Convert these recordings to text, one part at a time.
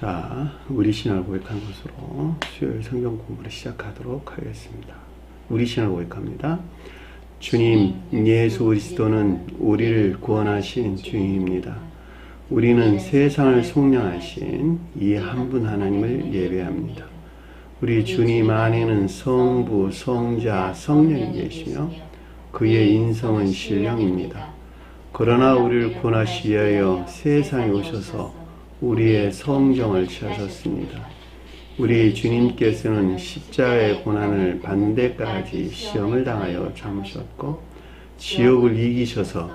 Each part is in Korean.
자, 우리 신앙을 고백한 것으로 수요일 성경 공부를 시작하도록 하겠습니다. 우리 신앙을 고백합니다. 주님, 예수 그리스도는 우리를 구원하신 주님입니다. 우리는 세상을 속량하신 이 한 분 하나님을 예배합니다. 우리 주님 안에는 성부, 성자, 성령이 계시며 그의 인성은 신령입니다. 그러나 우리를 구원하시기 위하여 세상에 오셔서 우리의 성정을 취하셨습니다. 우리 주님께서는 십자가의 고난을 받는 데까지 시험을 당하여 참으셨고 지옥을 이기셔서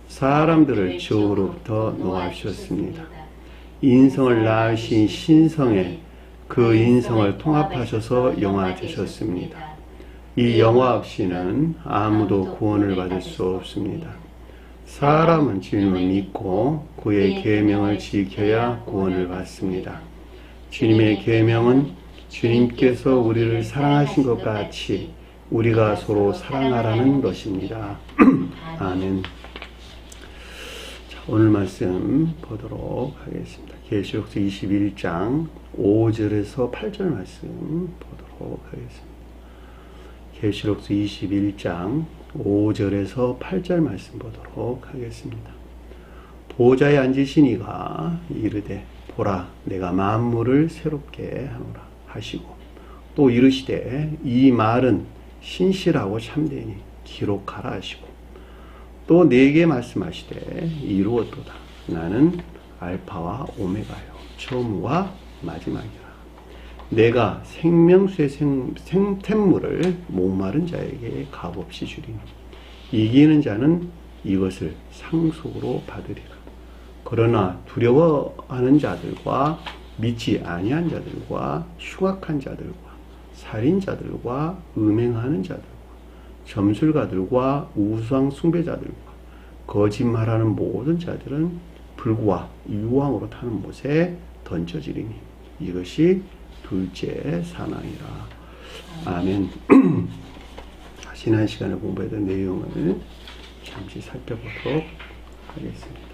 사람들을 지옥으로부터 놓아주셨습니다. 인성을 낳으신 신성에 그 인성을 통합하셔서 영화 되셨습니다. 이 영화 없이는 아무도 구원을 받을 수 없습니다. 사람은 주님을 믿고 그의 계명을 지켜야 구원을 받습니다. 주님의 계명은 주님께서 우리를 사랑하신 것 같이 우리가 서로 사랑하라는 것입니다. 아멘. 자, 오늘 말씀 보도록 하겠습니다. 계시록서 21장 5절에서 8절 말씀 보도록 하겠습니다. 계시록서 21장 5절에서 8절 말씀 보도록 하겠습니다. 보좌에 앉으신 이가 이르되 보라 내가 만물을 새롭게 하노라 하시고 또 이르시되 이 말은 신실하고 참되니 기록하라 하시고 또 내게 말씀하시되 이루었도다. 나는 알파와 오메가요 처음과 마지막이라. 내가 생명수의 생템물을 목마른 자에게 값없이 주리니 이기는 자는 이것을 상속으로 받으리라. 그러나 두려워하는 자들과 믿지 아니한 자들과 흉악한 자들과 살인자들과 음행하는 자들과 점술가들과 우상 숭배자들과 거짓말하는 모든 자들은 불과 유황으로 타는 못에 던져지리니 이것이 둘째 사망이라. 아멘. 지난 시간에 공부했던 내용을 잠시 살펴보도록 하겠습니다.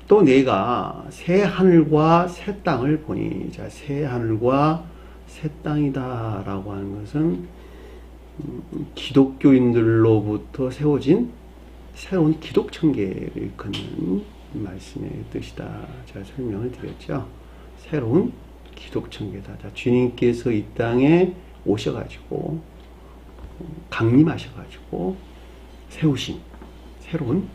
또 내가 새 하늘과 새 땅을 보니, 자, 새 하늘과 새 땅이다 라고 하는 것은 기독교인들로부터 세워진 새로운 기독천계를 일컫는 말씀의 뜻이다. 제가 설명을 드렸죠. 새로운 기독천계다. 자, 주님께서 이 땅에 오셔가지고 강림하셔가지고 세우신 새로운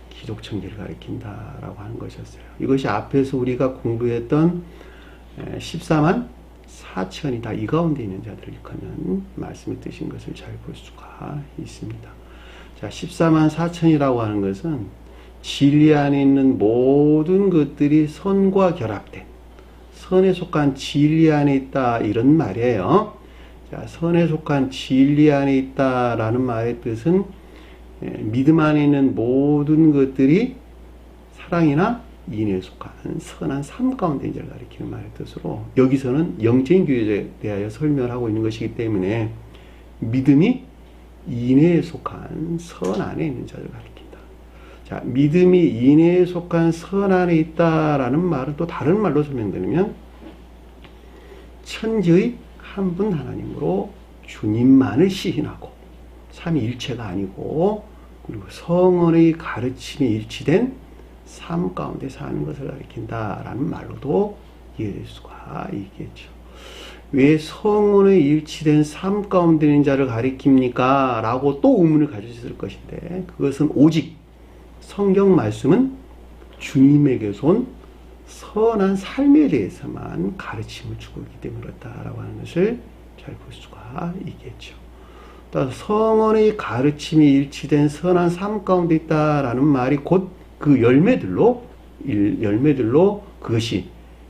기독천계를 가리킨다라고 하는 것이었어요. 이것이 앞에서 우리가 공부했던 14만 4천이 다 이 가운데 있는 자들을 일컫는 말씀의 뜻인 것을 잘 볼 수가 있습니다. 자, 14만 4천이라고 하는 것은 진리 안에 있는 모든 것들이 선과 결합된 선에 속한 진리 안에 있다 이런 말이에요. 자, 선에 속한 진리 안에 있다라는 말의 뜻은 믿음 안에 있는 모든 것들이 사랑이나 인애에 속한 선한 삶 가운데 있는 자를 가리키는 말의 뜻으로 여기서는 영적인 교회에 대하여 설명을 하고 있는 것이기 때문에 믿음이 인애에 속한 선 안에 있는 자를 가리킨다. 자, 믿음이 인애에 속한 선 안에 있다라는 말은 또 다른 말로 설명드리면 천지의 한 분 하나님으로 주님만을 시인하고 삼위일체가 아니고 그리고 성언의 가르침에 일치된 삶 가운데 사는 것을 가리킨다라는 말로도 이해될 수가 있겠죠. 왜 성언에 일치된 삶 가운데 있는 자를 가리킵니까? 라고 또 의문을 가지셨을 것인데 그것은 오직 성경 말씀은 주님에게서 온 선한 삶에 대해서만 가르침을 주고 있기 때문에 그렇다라고 하는 것을 잘 볼 수가 있겠죠. 성언의 가르침이 일치된 선한 삶 가운데 있다라는 말이 곧 그 열매들로 그것이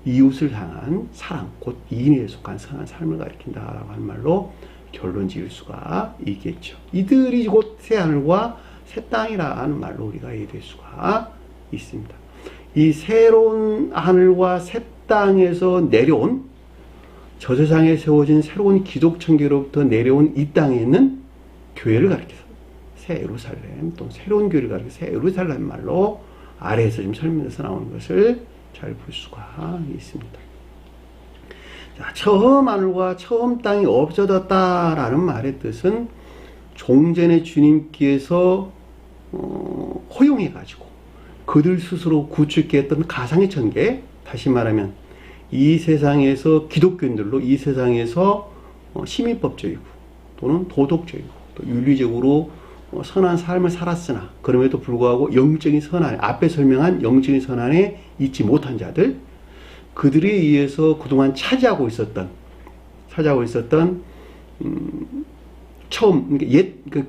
이웃을 향한 사랑, 곧 이인에 속한 선한 삶을 가리킨다라고 하는 말로 결론 지을 수가 있겠죠. 이들이 곧 새하늘과 새 땅이라는 말로 우리가 이해될 수가 있습니다. 이 새로운 하늘과 새 땅에서 내려온 저 세상에 세워진 새로운 기독천계로부터 내려온 이 땅에 있는 교회를 가리켜서 새 예루살렘, 또 새로운 교회를 가리켜 새 예루살렘 말로 아래에서 지금 설명해서 나오는 것을 잘 볼 수가 있습니다. 자, 처음 하늘과 처음 땅이 없어졌다라는 말의 뜻은 종전의 주님께서 허용해가지고 그들 스스로 구축했던 가상의 천계, 다시 말하면 이 세상에서 기독교인들로 이 세상에서 시민법적이고 또는 도덕적이고 또 윤리적으로 선한 삶을 살았으나 그럼에도 불구하고 영적인 선한, 앞에 설명한 영적인 선한에 있지 못한 자들, 그들에 의해서 그동안 차지하고 있었던 처음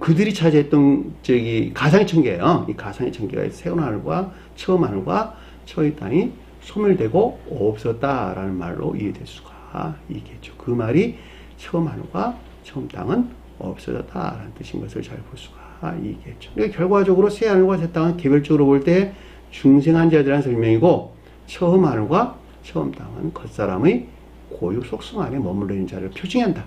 그들이 차지했던 가상의 천계예요. 이 가상의 천계가 새로운 하늘과 처음 하늘과 처의 땅이 소멸되고 없었다라는 말로 이해될 수가 있겠죠. 그 말이 처음 하늘과 처음 땅은 없어졌다라는 뜻인 것을 잘 볼 수가 있겠죠. 그러니까 결과적으로 새 하늘과 새 땅은 개별적으로 볼 때 중생한 자들이라는 설명이고, 처음 하늘과 처음 땅은 겉사람의 고유 속성 안에 머물러 있는 자를 표징한다.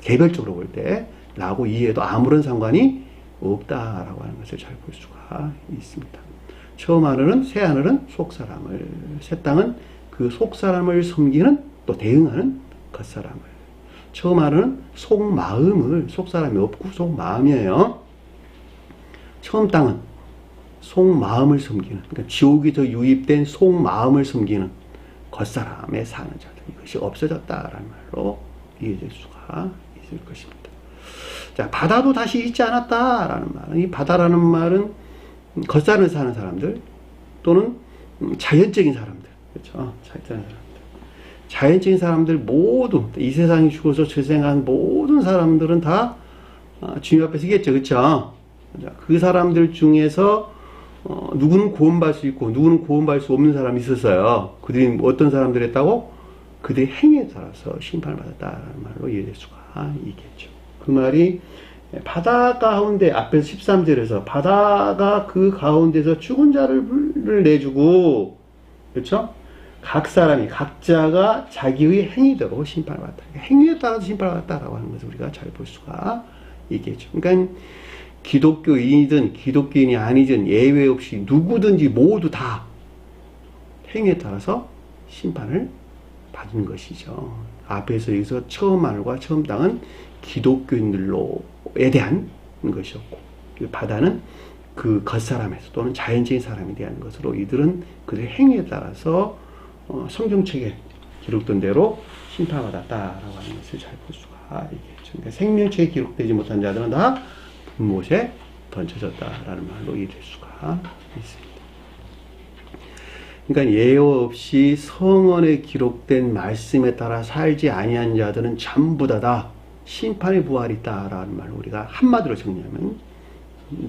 개별적으로 볼 때 라고 이해해도 아무런 상관이 없다라고 하는 것을 잘 볼 수가 있습니다. 처음 하늘은, 새 하늘은 속사람을, 새 땅은 그 속사람을 섬기는 또 대응하는 겉사람을, 처음 하늘은 속마음을, 속사람이 없고 속마음이에요. 처음 땅은 속마음을 섬기는, 그러니까 지옥에서 유입된 속마음을 섬기는 겉사람에 사는 자들, 이것이 없어졌다라는 말로 이해될 수가 있을 것입니다. 자, 바다도 다시 있지 않았다라는 말은, 이 바다라는 말은 겉사람에 사는 사람들 또는 자연적인 사람들, 그렇죠? 자연적인 사람들 모두, 이 세상에 죽어서 출생한 모든 사람들은 다 주님 앞에 서겠죠, 그렇죠? 그 사람들 중에서 누구는 구원받을 수 있고 누구는 구원받을 수 없는 사람이 있었어요. 그들이 어떤 사람들 했다고? 그들의 행위에 따라서 심판을 받았다라는 말로 이해될 수가 있겠죠. 그 말이 바다 가운데, 앞에서 13절에서 바다가 그 가운데서 죽은 자를 내주고, 그렇죠? 각 사람이, 각자가 자기의 행위대로 심판을 받았다. 행위에 따라서 심판을 받았다라고 하는 것을 우리가 잘 볼 수가 있겠죠. 그러니까 기독교인이든 기독교인이 아니든 예외 없이 누구든지 모두 다 행위에 따라서 심판을 받은 것이죠. 앞에서 여기서 처음 하늘과 처음 땅은 기독교인들로에 대한 것이었고, 바다는 그 겉사람에서 또는 자연적인 사람에 대한 것으로 이들은 그들의 행위에 따라서 성경책에 기록된 대로 심판받았다라고 하는 것을 잘 볼 수가 있겠죠. 그러니까 생명책에 기록되지 못한 자들은 다 분못에 던져졌다라는 말로 이해될 수가 있습니다. 그러니까 예외 없이 성언에 기록된 말씀에 따라 살지 아니한 자들은 전부 다 심판의 부활이 있다라는 말로 우리가 한마디로 정리하면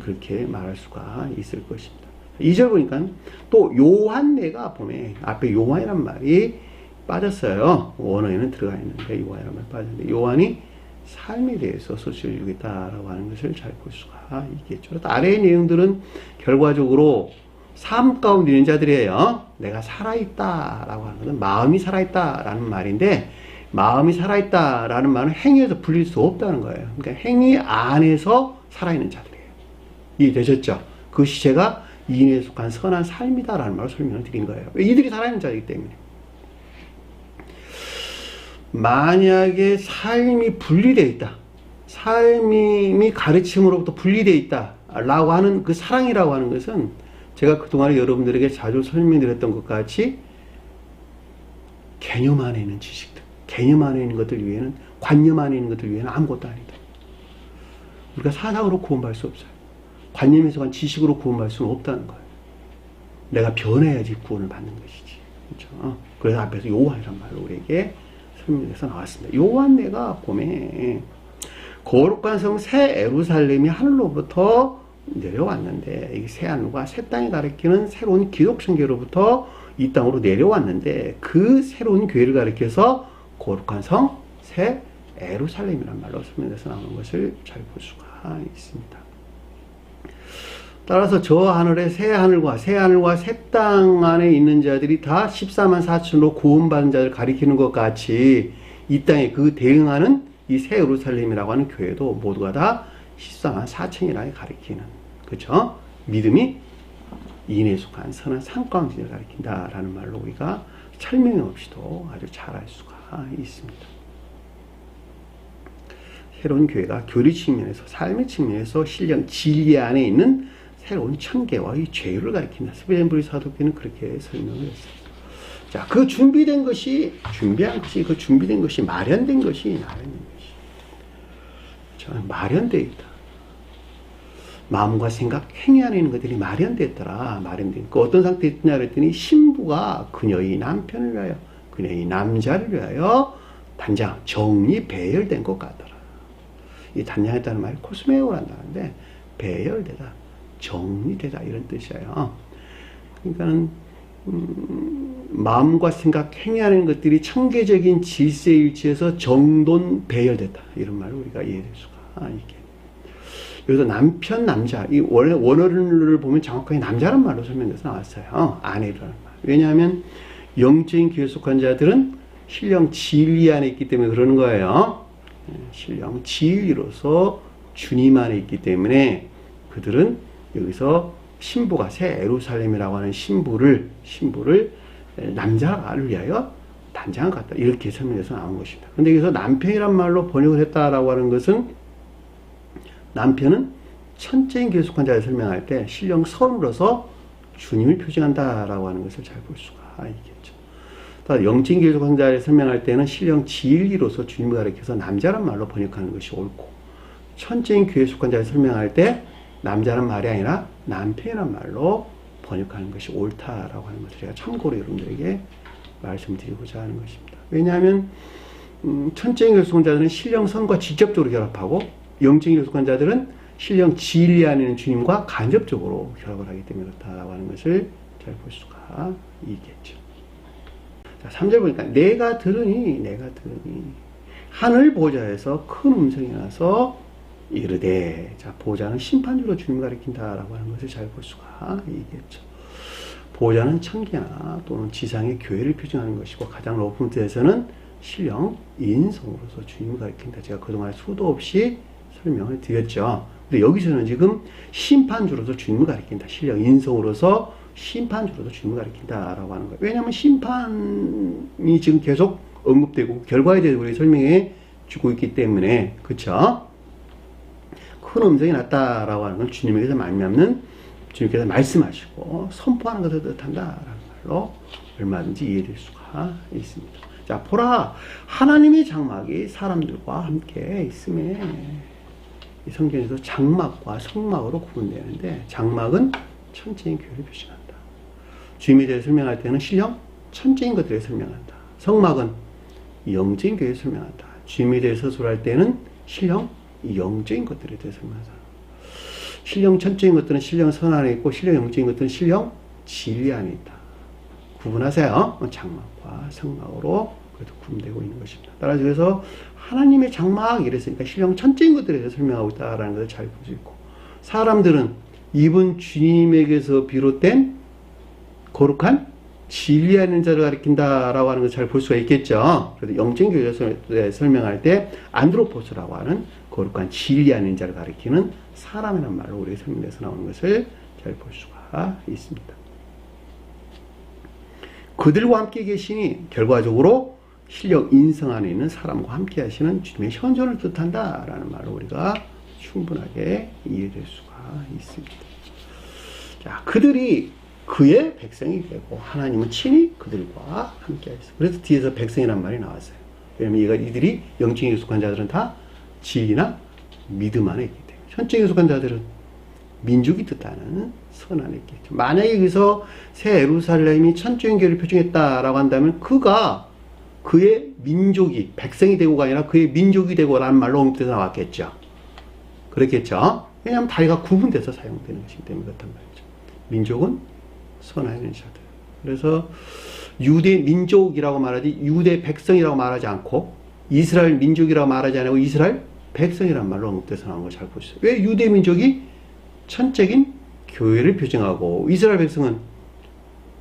그렇게 말할 수가 있을 것입니다. 2절 보니까 또 요한네가 보면 앞에 요한이란 말이 빠졌어요. 원어에는 들어가 있는데 요한이란 말이 빠졌는데, 요한이 삶에 대해서 소식을 주겠다라고 하는 것을 잘 볼 수가 있겠죠. 아래의 내용들은 결과적으로 삶 가운데 있는 자들이에요. 내가 살아있다라고 하는 것은 마음이 살아있다라는 말인데, 마음이 살아있다라는 말은 행위에서 분릴 수 없다는 거예요. 그러니까 행위 안에서 살아있는 자들이에요. 이해되셨죠? 그 시체가 이인에 속한 선한 삶이다라는 말로 설명을 드린 거예요. 이들이 살아있는 자이기 때문에. 만약에 삶이 분리되어 있다, 삶이 가르침으로부터 분리되어 있다 라고 하는 그 사랑이라고 하는 것은 제가 그동안에 여러분들에게 자주 설명드렸던 것 같이 개념 안에 있는 지식들, 개념 안에 있는 것들 위에는, 관념 안에 있는 것들 위에는 아무것도 아니다. 우리가 사상으로 구원받을 수 없어요. 관념에서 간 지식으로 구원받을 수는 없다는 거예요. 내가 변해야지 구원을 받는 것이지. 그렇죠? 그래서 앞에서 요한이란 말로 우리에게 설명해서 나왔습니다. 요한네가 보면 거룩한 성 새 예루살렘이 하늘로부터 내려왔는데, 이 새 하늘과 새 땅이 가리키는 새로운 기독성계로부터 이 땅으로 내려왔는데, 그 새로운 교회를 가리켜서 거룩한 성 새 예루살렘이란 말로 설명해서 나오는 것을 잘 볼 수가 있습니다. 따라서 저 하늘의 새 하늘과 새 땅 안에 있는 자들이 다 14만 4천으로 구원받은 자를 가리키는 것 같이, 이 땅에 그 대응하는 이 새 예루살렘이라고 하는 교회도 모두가 다 14만 4천이라고 가리키는, 그렇죠? 믿음이 인에 속한 선한 상가운지를 가리킨다라는 말로 우리가 설명 없이도 아주 잘 알 수가 있습니다. 새로운 교회가 교리 측면에서, 삶의 측면에서 신령 진리 안에 있는 새로운 천계와 이 죄를 가리킨다. 스베덴부리 사도교는 그렇게 설명을 했어요. 자, 그 준비된 것이 마련된 것이 저는 마련되어 있다. 마음과 생각, 행위 안에 있는 것들이 마련됐더라. 마련된. 그 어떤 상태에 있느냐 그랬더니 신부가 그녀의 남편을 위하여, 그녀의 남자를 위하여 단장, 정리, 배열된 것 같더라. 이 단장했다는 말이 코스메오란다는데 배열되다, 정리되다 이런 뜻이에요. 그러니까는 마음과 생각, 행위하는 것들이 청계적인 질서에 위치해서 정돈, 배열됐다 이런 말을 우리가 이해될 수가 있게. 여기서 남편, 남자, 이 원래 원어를 보면 정확하게 남자란 말로 설명돼서 나왔어요. 아내라는 말. 왜냐하면 영적인 교회에 속한 자들은 신령 진리 안에 있기 때문에 그러는 거예요. 신령 진리로서 주님 안에 있기 때문에 그들은 여기서 신부가 새 예루살렘이라고 하는 신부를 남자를 위하여 단장을 갖다 이렇게 설명해서 나온 것입니다. 그런데 여기서 남편이란 말로 번역을 했다라고 하는 것은 남편은 천적인 교회에 속한 자를 설명할 때 신령 선으로서 주님을 표징한다라고 하는 것을 잘 볼 수가 있겠죠. 영적인 교회 속한 자를 설명할 때는 신령 진리로서 주님을 가리켜서 남자란 말로 번역하는 것이 옳고, 천적인 교회에 속한 자를 설명할 때 남자란 말이 아니라 남편이란 말로 번역하는 것이 옳다라고 하는 것을 제가 참고로 여러분들에게 말씀드리고자 하는 것입니다. 왜냐하면 천적인 교회 속한 자들은 신령 선과 직접적으로 결합하고, 영적인 교회 속한 자들은 신령 진리 안에 있는 주님과 간접적으로 결합을 하기 때문에 그렇다라고 하는 것을 잘 볼 수가 있겠죠. 자, 3절 보니까 내가 들으니 하늘 보좌에서 큰 음성이 나서 이르되, 자, 보좌는 심판주로 주님을 가리킨다라고 하는 것을 잘 볼 수가 있겠죠. 보좌는 천계나 또는 지상의 교회를 표징하는 것이고, 가장 높은 뜻에서는 신령 인성으로서 주님을 가리킨다. 제가 그동안 수도 없이 설명을 드렸죠. 근데 여기서는 지금 심판주로서 주님을 가리킨다. 신령 인성으로서 심판주로서 주님을 가리킨다라고 하는 거예요. 왜냐하면 심판이 지금 계속 언급되고 결과에 대해서 우리 설명해 주고 있기 때문에, 그쵸? 큰 음성이 났다라고 하는 건 주님에게서 말미암는, 주님께서 말씀하시고 선포하는 것을 뜻한다라는 말로 얼마든지 이해될 수가 있습니다. 자, 보라, 하나님의 장막이 사람들과 함께 있음에, 이 성경에서 장막과 성막으로 구분되는데, 장막은 천적인 교회를 표시한다. 주님에 대해 설명할 때는 신령 천적인 것들에 설명한다. 성막은 영적인 교회에 설명한다. 주님에 대해서 설할 때는 신령 영적인 것들에 대해 설명한다. 신령 천적인 것들은 신령 선 안에 있고, 신령 영적인 것들은 신령 진리 안에 있다. 구분하세요. 장막과 성막으로 그래도 구분되고 있는 것입니다. 따라서 그래서 하나님의 장막 이랬으니까 신령 천적인 것들에 대해서 설명하고 있다라는 것을 잘 볼 수 있고, 사람들은 이분 주님에게서 비롯된 거룩한 진리 안에 있는 자를 가리킨다라고 하는 것을 잘 볼 수가 있겠죠. 그래서 영적인 교회에 설명할 때 안드로포스라고 하는 거룩한 진리 안에 있는 자를 가리키는 사람이란 말로 우리 설명에서 나오는 것을 잘 볼 수가 있습니다. 그들과 함께 계시니 결과적으로 신령 인성 안에 있는 사람과 함께 하시는 주님의 현존을 뜻한다라는 말로 우리가 충분하게 이해될 수가 있습니다. 자, 그들이 그의 백성이 되고 하나님은 친히 그들과 함께 하셨어요. 그래서 뒤에서 백성이란 말이 나왔어요. 왜냐하면 이들이 영적인 속한 자들은 다 진리나 믿음 안에 있기 때문에, 현적인 속한 자들은 민족이 뜻하는 선 안에 있겠죠. 만약에 여기서 새 예루살렘이 천적인 교회를 표징했다라고 한다면 그의 민족이 백성이 되고가 아니라 그의 민족이 되고라는 말로 언급돼서 나왔겠죠. 그렇겠죠. 왜냐하면 다리가 구분돼서 사용되는 것이기 때문에 그렇단 말이죠. 민족은 선 안에 있는 자들. 그래서 유대 민족이라고 말하지 유대 백성이라고 말하지 않고, 이스라엘 민족이라고 말하지 않고 이스라엘 백성이라는 말로 언급돼서 나온 걸 잘 보시죠. 왜 유대 민족이 천적인 교회를 표징하고 이스라엘 백성은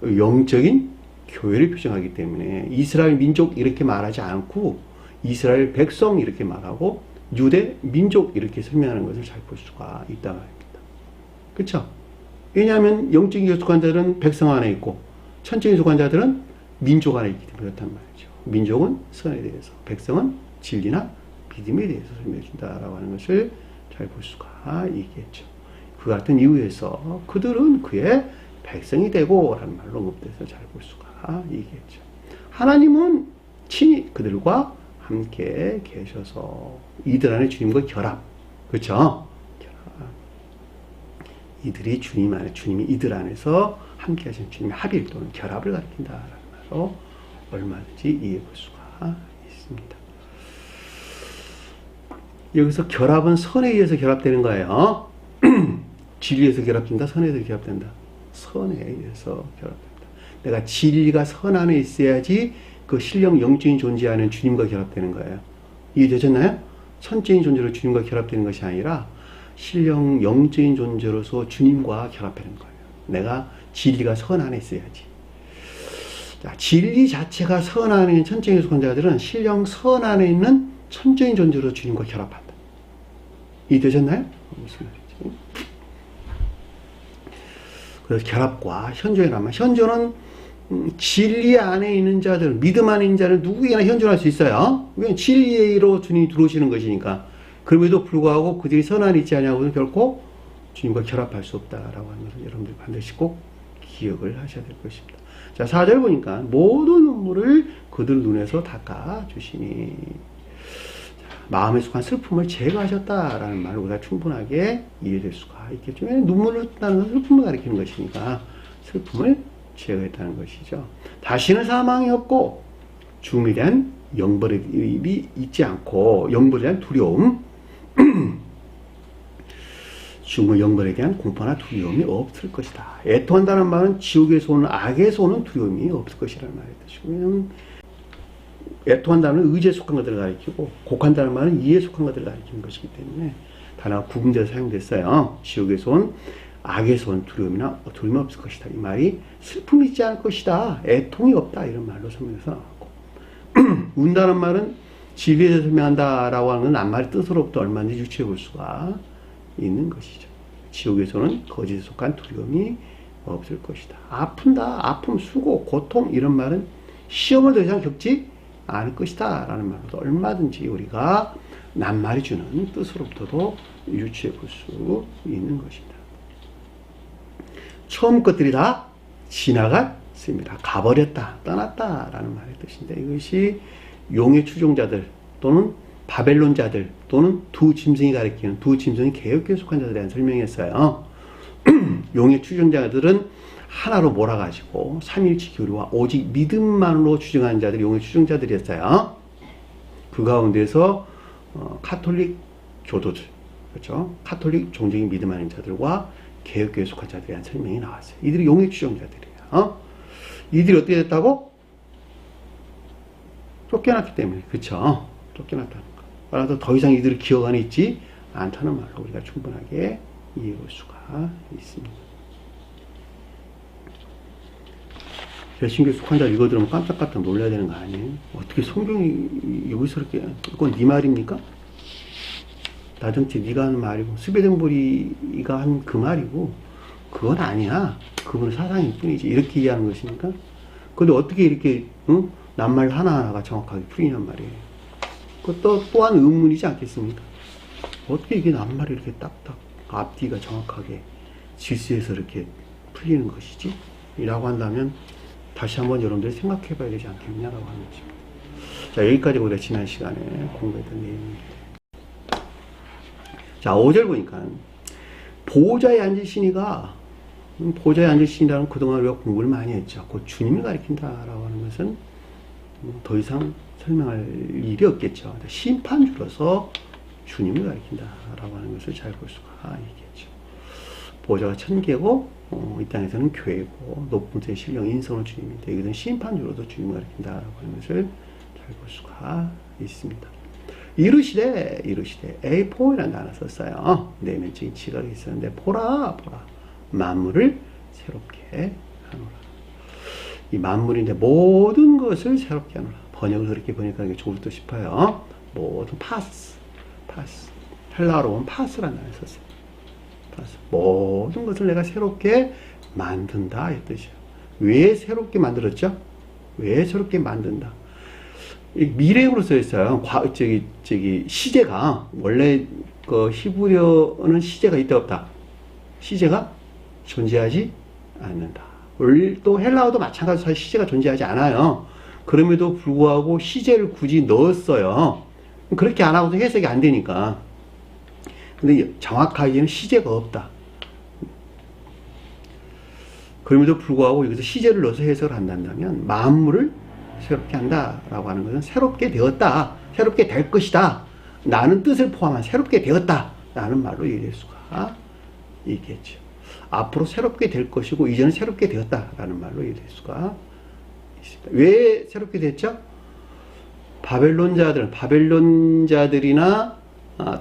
영적인 교회를 표징하기 때문에 이스라엘 민족 이렇게 말하지 않고 이스라엘 백성 이렇게 말하고 유대 민족 이렇게 설명하는 것을 잘 볼 수가 있다 말입니다. 그렇죠? 왜냐하면 영적인 속한 자들은 백성 안에 있고 천적인 속한 자들은 민족 안에 있기 때문에 그렇단 말이죠. 민족은 선에 대해서, 백성은 진리나 믿음에 대해서 설명해 준다라고 하는 것을 잘 볼 수가 있겠죠. 그 같은 이유에서 그들은 그의 백성이 되고 라는 말로 언급돼서 잘 볼 수가 있겠죠. 하나님은 친히 그들과 함께 계셔서 이들 안에 주님과 결합, 그렇죠? 결합. 이들이 주님 안에, 주님이 이들 안에서 함께 하시는 주님의 합일 또는 결합을 가리킨다라는 말로 얼마든지 이해해 볼 수가 있습니다. 여기서 결합은 선에 의해서 결합되는 거예요. 진리에서 결합된다, 선에 의해서 결합된다. 선에 의해서 결합된다. 내가 진리가 선 안에 있어야지 그 신령 영적인 존재하는 주님과 결합되는 거예요. 이해되셨나요? 선적인 존재로 주님과 결합되는 것이 아니라 신령 영적인 존재로서 주님과 결합되는 거예요. 내가 진리가 선 안에 있어야지. 자, 진리 자체가 선 안에 있는 천적인 속한 자들은 신령 선 안에 있는 천적인 존재로 주님과 결합한다. 이해되셨나요? 무슨 말이지? 그래서 결합과 현존이라면, 현존은 진리 안에 있는 자들, 믿음 안에 있는 자를 누구에게나 현존할 수 있어요. 왜냐하면 진리로 주님이 들어오시는 것이니까. 그럼에도 불구하고 그들이 선 안에 있지 않냐고는 결코 주님과 결합할 수 없다라고 하는 것을 여러분들 반드시 꼭 기억을 하셔야 될 것입니다. 자, 4절 보니까 모든 눈물을 그들 눈에서 닦아주시니, 마음에 속한 슬픔을 제거하셨다라는 말로 우리가 충분하게 이해될 수가 있겠죠. 눈물을 닦는 것은 슬픔을 가리키는 것이니까 슬픔을 제거했다는 것이죠. 다시는 사망이 없고 죽음에 대한 영벌의 일이 있지 않고, 영벌에 대한 두려움, 죽음의 영벌에 대한 공포나 두려움이 없을 것이다. 애통한다는 말은 지옥에서 오는, 악에서 오는 두려움이 없을 것이라는 말이 뜻이고, 애통한다는 의지에 속한 것들을 가리키고, 곡한다는 말은 이에 속한 것들을 가리키는 것이기 때문에 단어가 구분돼서 사용됐어요. 지옥에서 온, 악에서 온 두려움이나 두려움이 없을 것이다. 이 말이 슬픔이 있지 않을 것이다, 애통이 없다, 이런 말로 설명해서 나왔고, 운다는 말은 진리에서 설명한다라고 하는 건 낱말의 뜻으로부터 얼마든지 유추해 볼 수가 있는 것이죠. 지옥에서는 거짓에 속한 두려움이 없을 것이다. 아픈다, 아픔, 수고, 고통, 이런 말은 시험을 더 이상 겪지 않을 것이다 라는 말로도 얼마든지 우리가 낱말이 주는 뜻으로부터도 유추해 볼 수 있는 것입니다. 처음 것들이 다 지나갔습니다. 가버렸다, 떠났다 라는 말의 뜻인데, 이것이 용의 추종자들 또는 바벨론자들 또는 두 짐승이 가리키는, 두 짐승이 개혁교에 속한 자들에 대한 설명이었어요. 용의 추종자들은 하나로 몰아가지고 삼일치 교리와 오직 믿음만으로 추종하는 자들이 용의 추종자들이었어요. 그 가운데서 카톨릭 교도들, 그렇죠? 카톨릭 종적인 믿음 아닌 자들과 개혁교에 속한 자들에 대한 설명이 나왔어요. 이들이 용의 추종자들이에요. 이들이 어떻게 됐다고? 쫓겨났기 때문에, 그렇죠? 쫓겨났다는 거. 따라서 더 이상 이들을 기억 안에 있지 않다는 말로 우리가 충분하게 이해해 볼 수가 있습니다. 개신교에 속한 자 이거 들으면 깜짝깜짝 놀라야 되는 거 아니에요? 어떻게 성경이 여기서 이렇게, 그건 네 말입니까? 나정치 네가 하는 말이고, 스베덴보리가 한 그 말이고, 그건 아니야. 그분은 사상일 뿐이지. 이렇게 이해하는 것입니까? 근데 어떻게 이렇게 낱말 하나하나가 정확하게 풀리냔 말이에요. 그것도 또한 의문이지 않겠습니까? 어떻게 이게 낱말이 이렇게 딱딱 앞뒤가 정확하게 질서에서 이렇게 풀리는 것이지? 라고 한다면 다시 한번 여러분들이 생각해 봐야 되지 않겠냐라고 하는 것입니다. 자, 여기까지 우리가 지난 시간에 공부했던 내용입니다. 자, 5절 보니까 보호자에 앉으시니가, 보호자에 앉으시니라는 그동안 우리가 공부를 많이 했죠. 곧 주님을 가리킨다라고 하는 것은 더 이상 설명할 일이 없겠죠. 심판주로서 주님을 가리킨다라고 하는 것을 잘 볼 수가 있겠죠. 보호자가 천계고, 이 땅에서는 교회고, 높은 곳의 신령 인성은 주님인데, 여기서는 심판주로서 주님을 가리킨다라고 하는 것을 잘 볼 수가 있습니다. 이르시되 에이포이라는 단어 썼어요. 내면적인 지각이 있었는데, 보라 만물을 새롭게 하노라. 이 만물인데 모든 것을 새롭게 하노라. 번역을 그렇게 번역하는 게 좋을 듯 싶어요. 모든 파스 헬라어로 보면 파스라는 단어 썼어요. 모든 것을 내가 새롭게 만든다 이 뜻이에요. 왜 새롭게 만들었죠? 왜 새롭게 만든다? 미래형으로 써 있어요. 시제가 원래 그 히브리어는 시제가 있다 없다. 시제가 존재하지 않는다. 또 헬라어도 마찬가지로 사실 시제가 존재하지 않아요. 그럼에도 불구하고 시제를 굳이 넣었어요. 그렇게 안 하고도 해석이 안 되니까. 근데 정확하게는 시제가 없다. 그럼에도 불구하고 여기서 시제를 넣어서 해석을 한다면 만물을 새롭게 한다라고 하는 것은 새롭게 되었다, 새롭게 될 것이다 라는 뜻을 포함한 새롭게 되었다 라는 말로 이해할 수가 있겠죠. 앞으로 새롭게 될 것이고 이제는 새롭게 되었다 라는 말로 이해할 수가 있습니다. 왜 새롭게 됐죠? 바벨론자들이나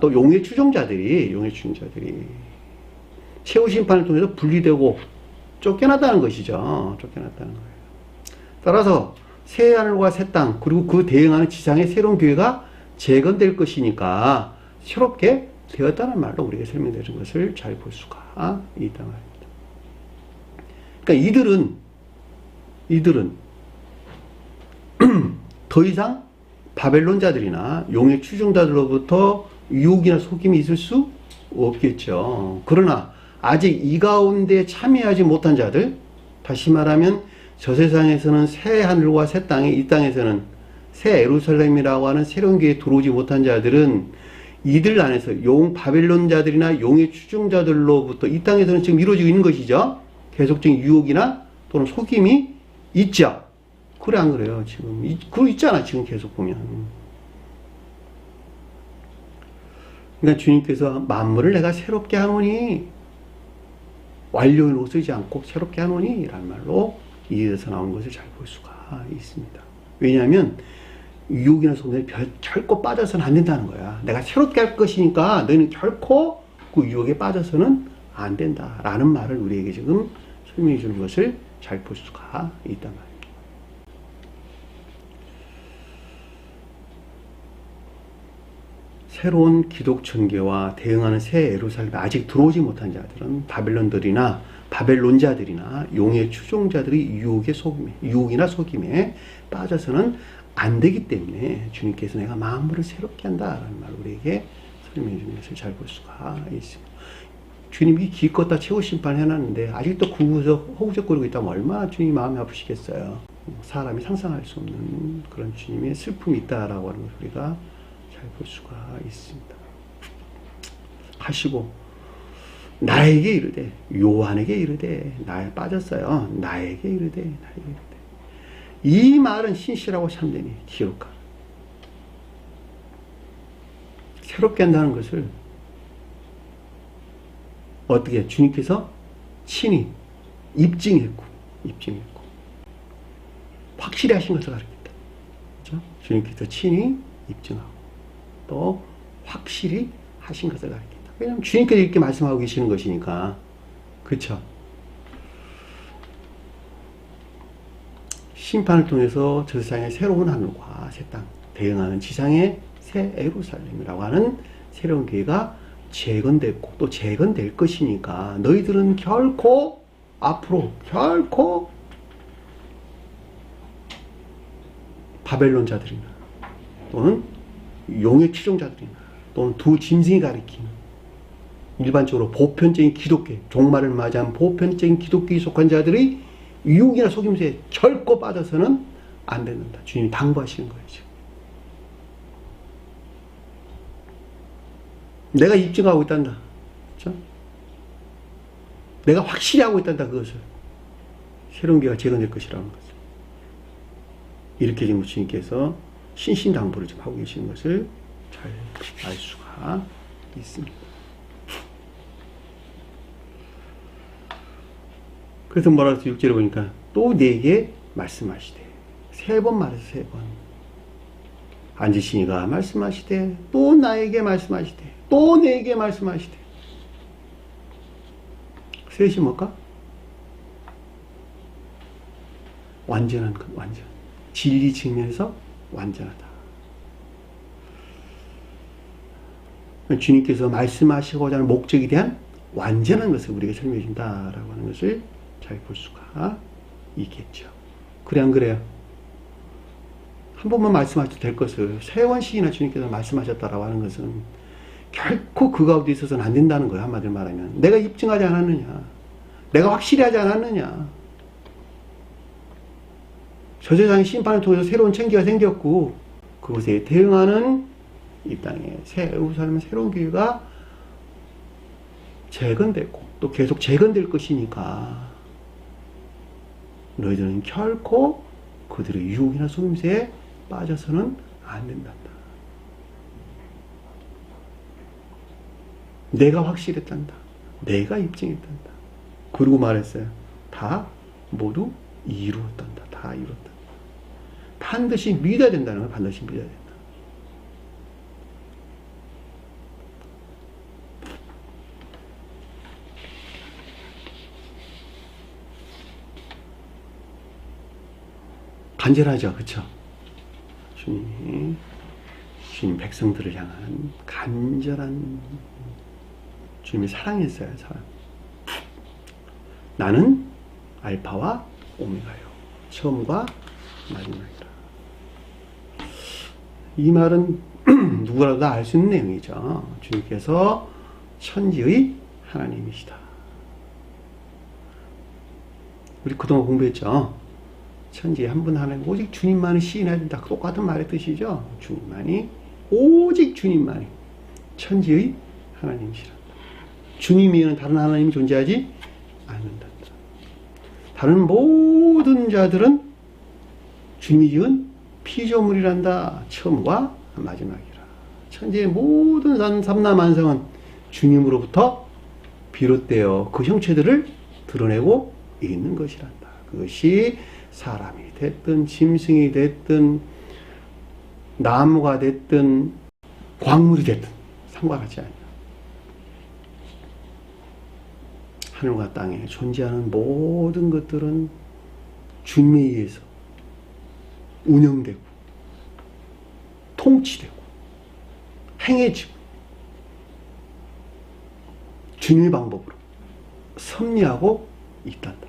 또 용의 추종자들이 최후 심판을 통해서 분리되고 쫓겨났다는 것이죠. 쫓겨났다는 거예요. 따라서 새 하늘과 새 땅 그리고 그 대응하는 지상의 새로운 교회가 재건될 것이니까 새롭게 되었다는 말로 우리가 설명되는 것을 잘 볼 수가 있단 말입니다. 그러니까 이들은 더 이상 바벨론자들이나 용의 추종자들로부터 유혹이나 속임이 있을 수 없겠죠. 그러나 아직 이 가운데 참여하지 못한 자들, 다시 말하면 저 세상에서는 새 하늘과 새 땅에, 이 땅에서는 새 예루살렘이라고 하는 새로운 교회에 들어오지 못한 자들은 이들 안에서 바벨론자들이나 용의 추종자들로부터 이 땅에서는 지금 이루어지고 있는 것이죠. 계속적인 유혹이나 또는 속임이 있죠. 그래 안 그래요? 지금 그거 있잖아. 지금 계속 보면. 그러니까 주님께서 만물을 내가 새롭게 하노니 완료로 쓰지 않고 새롭게 하노니 라는 말로 이에서 나온 것을 잘 볼 수가 있습니다. 왜냐하면 유혹이나 속임에 결코 빠져서는 안 된다는 거야. 내가 새롭게 할 것이니까 너희는 결코 그 유혹에 빠져서는 안 된다라는 말을 우리에게 지금 설명해 주는 것을 잘 볼 수가 있단 말이에요. 새로운 기독천계와 대응하는 새 예루살렘에 아직 들어오지 못한 자들은 바벨론자들이나 용의 추종자들의 유혹이나 속임에 빠져서는 안 되기 때문에 주님께서 내가 만물을 새롭게 한다라는 말을 우리에게 설명해 주는 것을 잘 볼 수가 있습니다. 주님이 기껏 다 최후 심판을 해놨는데 아직도 구구석 허우적거리고 있다면 얼마나 주님이 마음이 아프시겠어요. 사람이 상상할 수 없는 그런 주님의 슬픔이 있다라고 하는 것을 우리가 잘 볼 수가 있습니다. 하시고 나에게 이르되 요한에게 이르되 나에 빠졌어요. 나에게 이르되 이 말은 신실하고 참되니 기록하. 새롭게 한다는 것을 어떻게 주님께서 친히 입증했고 확실히 하신 것을 가르친다. 그렇죠? 주님께서 친히 입증하고 또 확실히 하신 것을 가르친다. 왜냐하면 주님께서 이렇게 말씀하고 계시는 것이니까. 그렇죠? 심판을 통해서 저 세상의 새로운 하늘과 새 땅, 대응하는 지상의 새 예루살렘이라고 하는 새로운 교회가 재건됐고 또 재건될 것이니까 너희들은 결코 앞으로 바벨론자들이나 또는 용의 추종자들이나 또는 두 짐승이 가리키는 일반적으로 보편적인 기독교, 종말을 맞이한 보편적인 기독교에 속한 자들의 유혹이나 속임수에 결코 빠져서는 안 된다. 주님이 당부하시는 거예요. 지금. 내가 입증하고 있단다. 그렇죠? 내가 확실히 하고 있단다. 그것을. 새로운 교회가 재건될 것이라는 것을. 이렇게 지금 주님께서 신신당부를 지금 하고 계시는 것을 잘 알 수가 있습니다. 그래서 뭐라고 해서 6절에 보니까 또 내게 말씀하시되 3번 말해서 3번 앉으시니가 말씀하시되 또 나에게 말씀하시되 또 내게 말씀하시되 셋이 뭘까? 완전한 것, 완전 진리 측면에서 완전하다. 주님께서 말씀하시고자 하는 목적에 대한 완전한 것을 우리에게 설명해 준다라고 하는 것을 잘 볼 수가 있겠죠. 그래 안 그래요? 한 번만 말씀하셔도 될 것을 3번씩이나 주님께서 말씀하셨다라고 하는 것은 결코 그 가운데 있어서는 안 된다는 거예요. 한마디로 말하면 내가 입증하지 않았느냐, 내가 확실히 하지 않았느냐. 저 세상의 심판을 통해서 새로운 천기가 생겼고 그것에 대응하는 이 땅에 예루살렘의 새로운 교회가 재건되고 또 계속 재건될 것이니까 너희들은 결코 그들의 유혹이나 속임새에 빠져서는 안 된단다. 내가 확실했단다. 내가 입증했단다. 그리고 말했어요. 다 모두 이루었단다. 다 이루었다. 반드시 믿어야 된다는 걸 반드시 믿어야 된다. 간절하죠. 그쵸? 주님 백성들을 향한 간절한 주님의 사랑이 있어요. 사랑. 나는 알파와 오메가요. 처음과 마지막이라. 이 말은 누구라도 다 알 수 있는 내용이죠. 주님께서 천지의 하나님이시다. 우리 그동안 공부했죠. 천지에 한 분 하나님 오직 주님만을 시인해야 된다. 똑같은 말의 뜻이죠. 주님만이 오직 주님만이 천지의 하나님이시라. 주님 이외에는 다른 하나님이 존재하지 않는다. 다른 모든 자들은 주님이 지은 피조물이란다. 처음과 마지막이라. 천지의 모든 삼라만상은 주님으로부터 비롯되어 그 형체들을 드러내고 있는 것이란다. 그것이 사람이 됐든 짐승이 됐든 나무가 됐든 광물이 됐든 상관하지 않아요. 하늘과 땅에 존재하는 모든 것들은 주님에 의해서 운영되고 통치되고 행해지고 주님의 방법으로 섭리하고 있단다.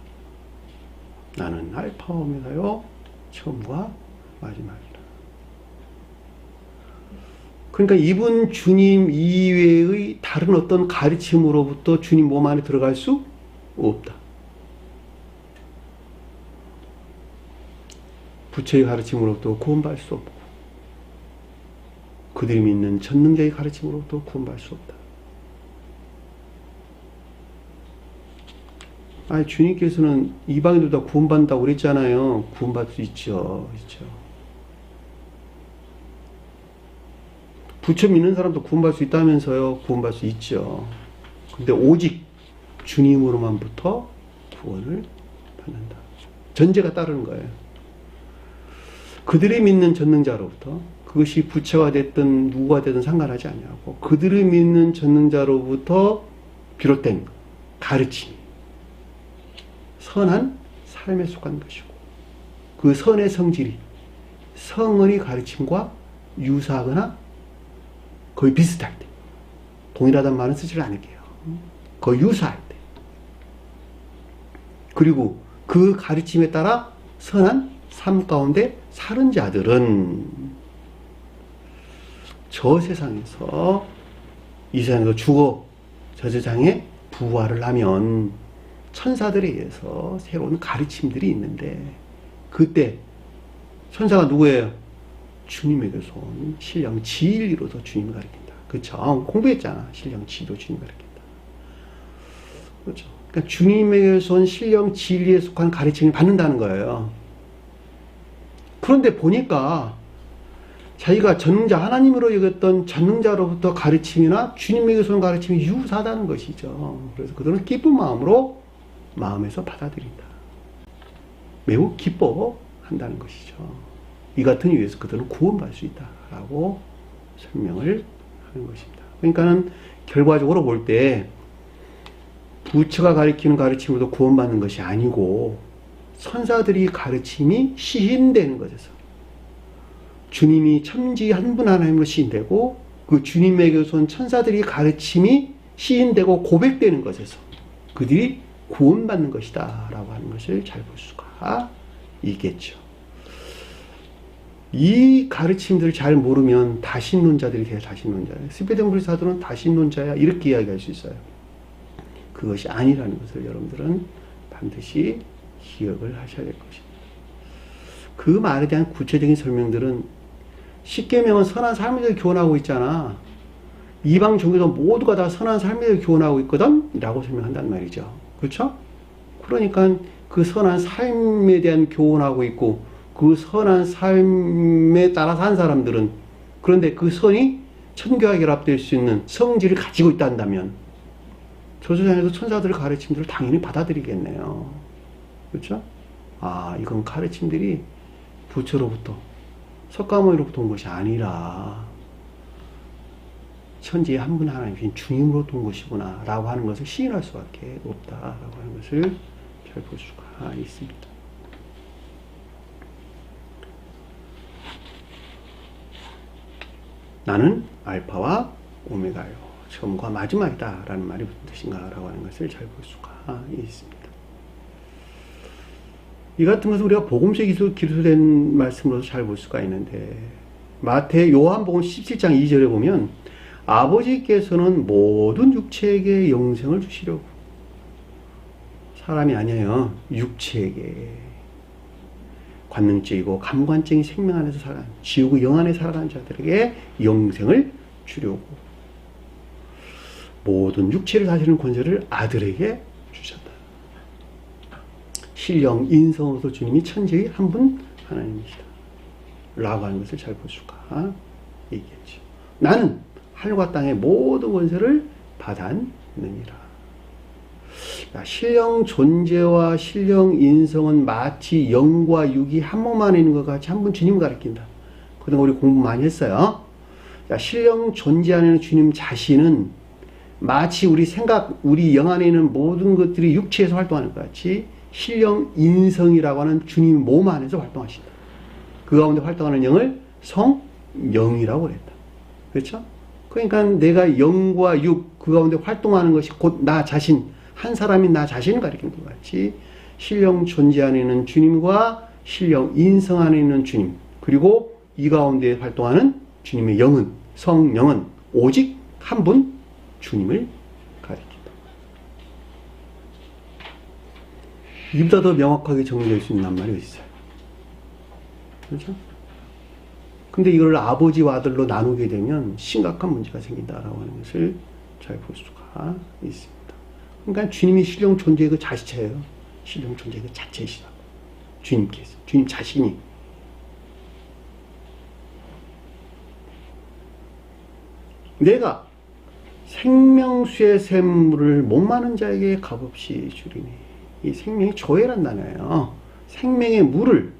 나는 알파 오메가요 처음과 마지막이라. 그러니까 이분 주님 이외의 다른 어떤 가르침으로부터 주님 몸 안에 들어갈 수 없다. 부처의 가르침으로부터 구원받을 수 없고 그들이 믿는 전능자의 가르침으로부터 구원받을 수 없다. 아니, 주님께서는 이방인들 다 구원받는다고 그랬잖아요. 구원받을 수 있죠. 부처 믿는 사람도 구원받을 수 있다면서요. 구원받을 수 있죠. 근데 오직 주님으로만부터 구원을 받는다. 전제가 따르는 거예요. 그들이 믿는 전능자로부터, 그것이 부처가 됐든 누구가 됐든 상관하지 않냐고, 그들이 믿는 전능자로부터 비롯된 가르침이 선한 삶에 속한 것이고, 그 선의 성질이 성은의 가르침과 유사하거나 거의 비슷할 때, 동일하다는 말은 쓰지를 않을게요. 거의 유사할 때, 그리고 그 가르침에 따라 선한 삶 가운데 사는 자들은 저 세상에서 이 세상에서 죽어 저 세상에 부활을 하면 천사들에 의해서 새로운 가르침들이 있는데, 그때 천사가 누구예요? 주님에게서 온 신령 진리로서 주님을 가르친다. 그렇죠? 공부했잖아. 신령 진리로 주님을 가르친다. 그렇죠? 그러니까 주님에게서 온 신령 진리에 속한 가르침을 받는다는 거예요. 그런데 보니까 자기가 전능자 하나님으로 여겼던 전능자로부터 가르침이나 주님에게서 온 가르침이 유사하다는 것이죠. 그래서 그들은 기쁜 마음으로 마음에서 받아들인다. 매우 기뻐한다는 것이죠. 이 같은 이유에서 그들은 구원받을 수 있다라고 설명을 하는 것입니다. 그러니까는 결과적으로 볼 때 부처가 가르치는 가르침으로도 구원받는 것이 아니고 선사들이 가르침이 시인되는 것에서 주님이 천지 한 분 하나님으로 시인되고 그 주님에게서 온 천사들이 가르침이 시인되고 고백되는 것에서 그들이 구원받는 것이다 라고 하는 것을 잘 볼 수가 있겠죠. 이 가르침들을 잘 모르면 다신론자들이 돼요. 다신론자예요. 스웨덴 사도는 다신론자야 이렇게 이야기할 수 있어요. 그것이 아니라는 것을 여러분들은 반드시 기억을 하셔야 될 것입니다. 그 말에 대한 구체적인 설명들은 십계명은 선한 삶에 대해 교훈하고 있잖아. 이방 종교도 모두가 다 선한 삶에 대해 교훈하고 있거든 라고 설명한단 말이죠. 그렇죠? 그러니까 그 선한 삶에 대한 교훈하고 있고 그 선한 삶에 따라 산 사람들은 그런데 그 선이 천교와 결합될 수 있는 성질을 가지고 있다 한다면 저주장에서 천사들의 가르침들을 당연히 받아들이겠네요. 그렇죠? 아, 이건 가르침들이 부처로부터 석가모니로부터 온 것이 아니라 천지의 한 분 하나님이신 주님으로부터 온 것이구나 라고 하는 것을 시인할 수밖에 없다라고 하는 것을 잘 볼 수가 있습니다. 나는 알파와 오메가요. 처음과 마지막이다 라는 말이 무슨 뜻인가 라고 하는 것을 잘 볼 수가 있습니다. 이 같은 것은 우리가 복음서에 기술된 말씀으로서 잘 볼 수가 있는데 마태 요한복음 17장 2절에 보면 아버지께서는 모든 육체에게 영생을 주시려고 사람이 아니에요. 육체에게 관능적이고 감관적인 생명 안에서 살아가는 지옥의 영 안에 살아가는 자들에게 영생을 주려고 모든 육체를 다스리는 권세를 아들에게 주셨다. 신령 인성으로서 주님이 천지의 한 분 하나님이시다 라고 하는 것을 잘 볼 수가 있겠죠. 나는 하늘과 땅의 모든 권세를 받았느니라. 신령 존재와 신령 인성은 마치 영과 육이 한 몸 안에 있는 것 같이 한 분 주님을 가리킨다. 그동안 우리 공부 많이 했어요. 신령 존재 안에 있는 주님 자신은 마치 우리 생각, 우리 영 안에 있는 모든 것들이 육체에서 활동하는 것 같이 신령 인성이라고 하는 주님 몸 안에서 활동하신다. 그 가운데 활동하는 영을 성령이라고 그랬다. 그렇죠? 그러니까 내가 영과 육, 그 가운데 활동하는 것이 곧 나 자신, 한 사람이 나 자신을 가리키는 것 같이 신령 존재 안에 있는 주님과 신령 인성 안에 있는 주님, 그리고 이 가운데 활동하는 주님의 영은, 성령은 오직 한 분 주님을 가리킨다. 이보다 더 명확하게 정리될 수 있는 말이 있어요. 그렇죠? 근데 이걸 아버지와 아들로 나누게 되면 심각한 문제가 생긴다라고 하는 것을 잘 볼 수가 있습니다. 그러니까 주님이 신령 존재의 그 자체예요. 신령 존재의 그 자체이시다. 주님께서, 주님 자신이. 내가 생명수의 샘물을 목마른 자에게 값없이 주리니. 이 생명이 조회란 단어예요. 생명의 물을,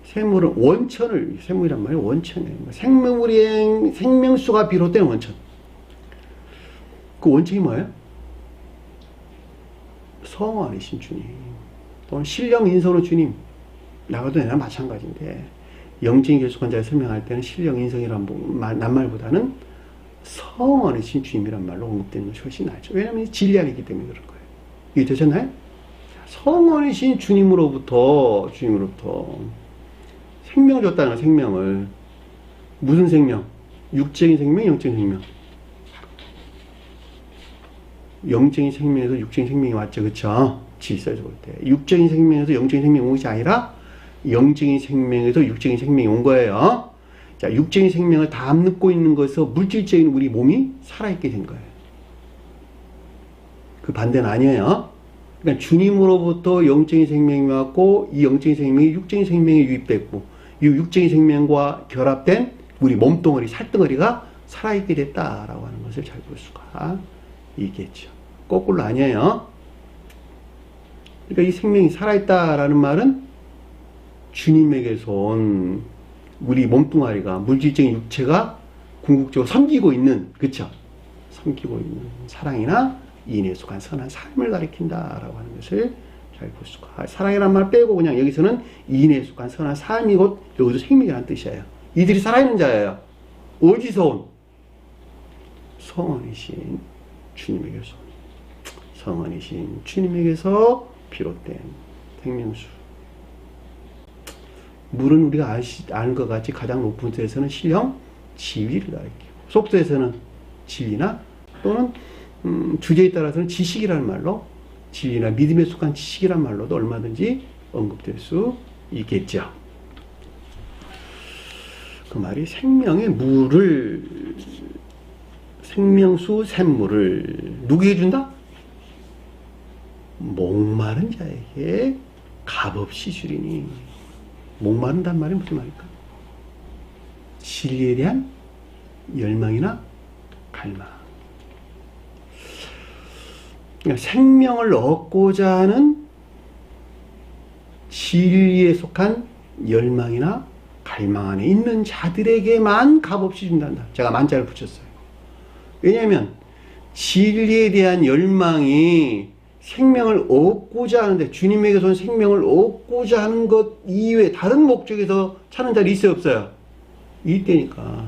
샘물은 원천을, 샘물이란 말이에요. 원천이에요. 생명수가 비롯된 원천. 그 원천이 뭐예요? 성 안이신 주님. 또는 신령 인성으로 주님. 나가도 내나 마찬가지인데, 영적인 결속한 자를 설명할 때는 신령 인성이란 낱말보다는 성 안이신 주님이란 말로 언급되는 것이 훨씬 낫죠. 왜냐하면 진리 안이기 때문에 그런 거예요. 이게 되셨나요? 성 안이신 주님으로부터 생명을 줬다는 거예요. 생명을. 무슨 생명? 육적인 생명, 영적인 생명. 영적인 생명에서 육적인 생명이 왔죠. 그쵸? 질서에서 볼 때. 육적인 생명에서 영적인 생명이 온 것이 아니라 영적인 생명에서 육적인 생명이 온 거예요. 자, 육적인 생명을 다 암눕고 있는 것에서 물질적인 우리 몸이 살아있게 된 거예요. 그 반대는 아니에요. 그러니까 주님으로부터 영적인 생명이 왔고 이 영적인 생명이 육적인 생명에 유입됐고 이 육적인 생명과 결합된 우리 몸뚱어리, 살덩어리가 살아있게 됐다라고 하는 것을 잘 볼 수가 있겠죠. 거꾸로 아니에요. 그러니까 이 생명이 살아있다라는 말은 주님에게서 온 우리 몸뚱아리가, 물질적인 육체가 궁극적으로 섬기고 있는, 그쵸? 섬기고 있는 사랑이나 인에 속한 선한 삶을 가리킨다라고 하는 것을 잘 볼 수가. 사랑이란 말 빼고 그냥 여기서는 인에 속한 선한 삶이 곧 여기도 생명이라는 뜻이에요. 이들이 살아있는 자예요. 어디서 온? 성원이신 주님에게서 성원이신 주님에게서 비롯된 생명수. 물은 우리가 아는 것 같이 가장 높은 수에서는 신령 지위를 가리키고, 속수에서는 진리나 또는 주제에 따라서는 지식이라는 말로, 진리나 믿음에 속한 지식이라는 말로도 얼마든지 언급될 수 있겠죠. 그 말이 생명의 물을, 생명수 샘물을 누구에게 준다? 목마른 자에게 값없이 주리니. 목마른단 말이 무슨 말일까? 진리에 대한 열망이나 갈망. 그러니까 생명을 얻고자 하는 진리에 속한 열망이나 갈망 안에 있는 자들에게만 값없이 준단다. 제가 만자를 붙였어요. 왜냐하면 진리에 대한 열망이 생명을 얻고자 하는데, 주님에게서 생명을 얻고자 하는 것 이외에 다른 목적에서 찾는 자리 있어요, 없어요? 이때니까.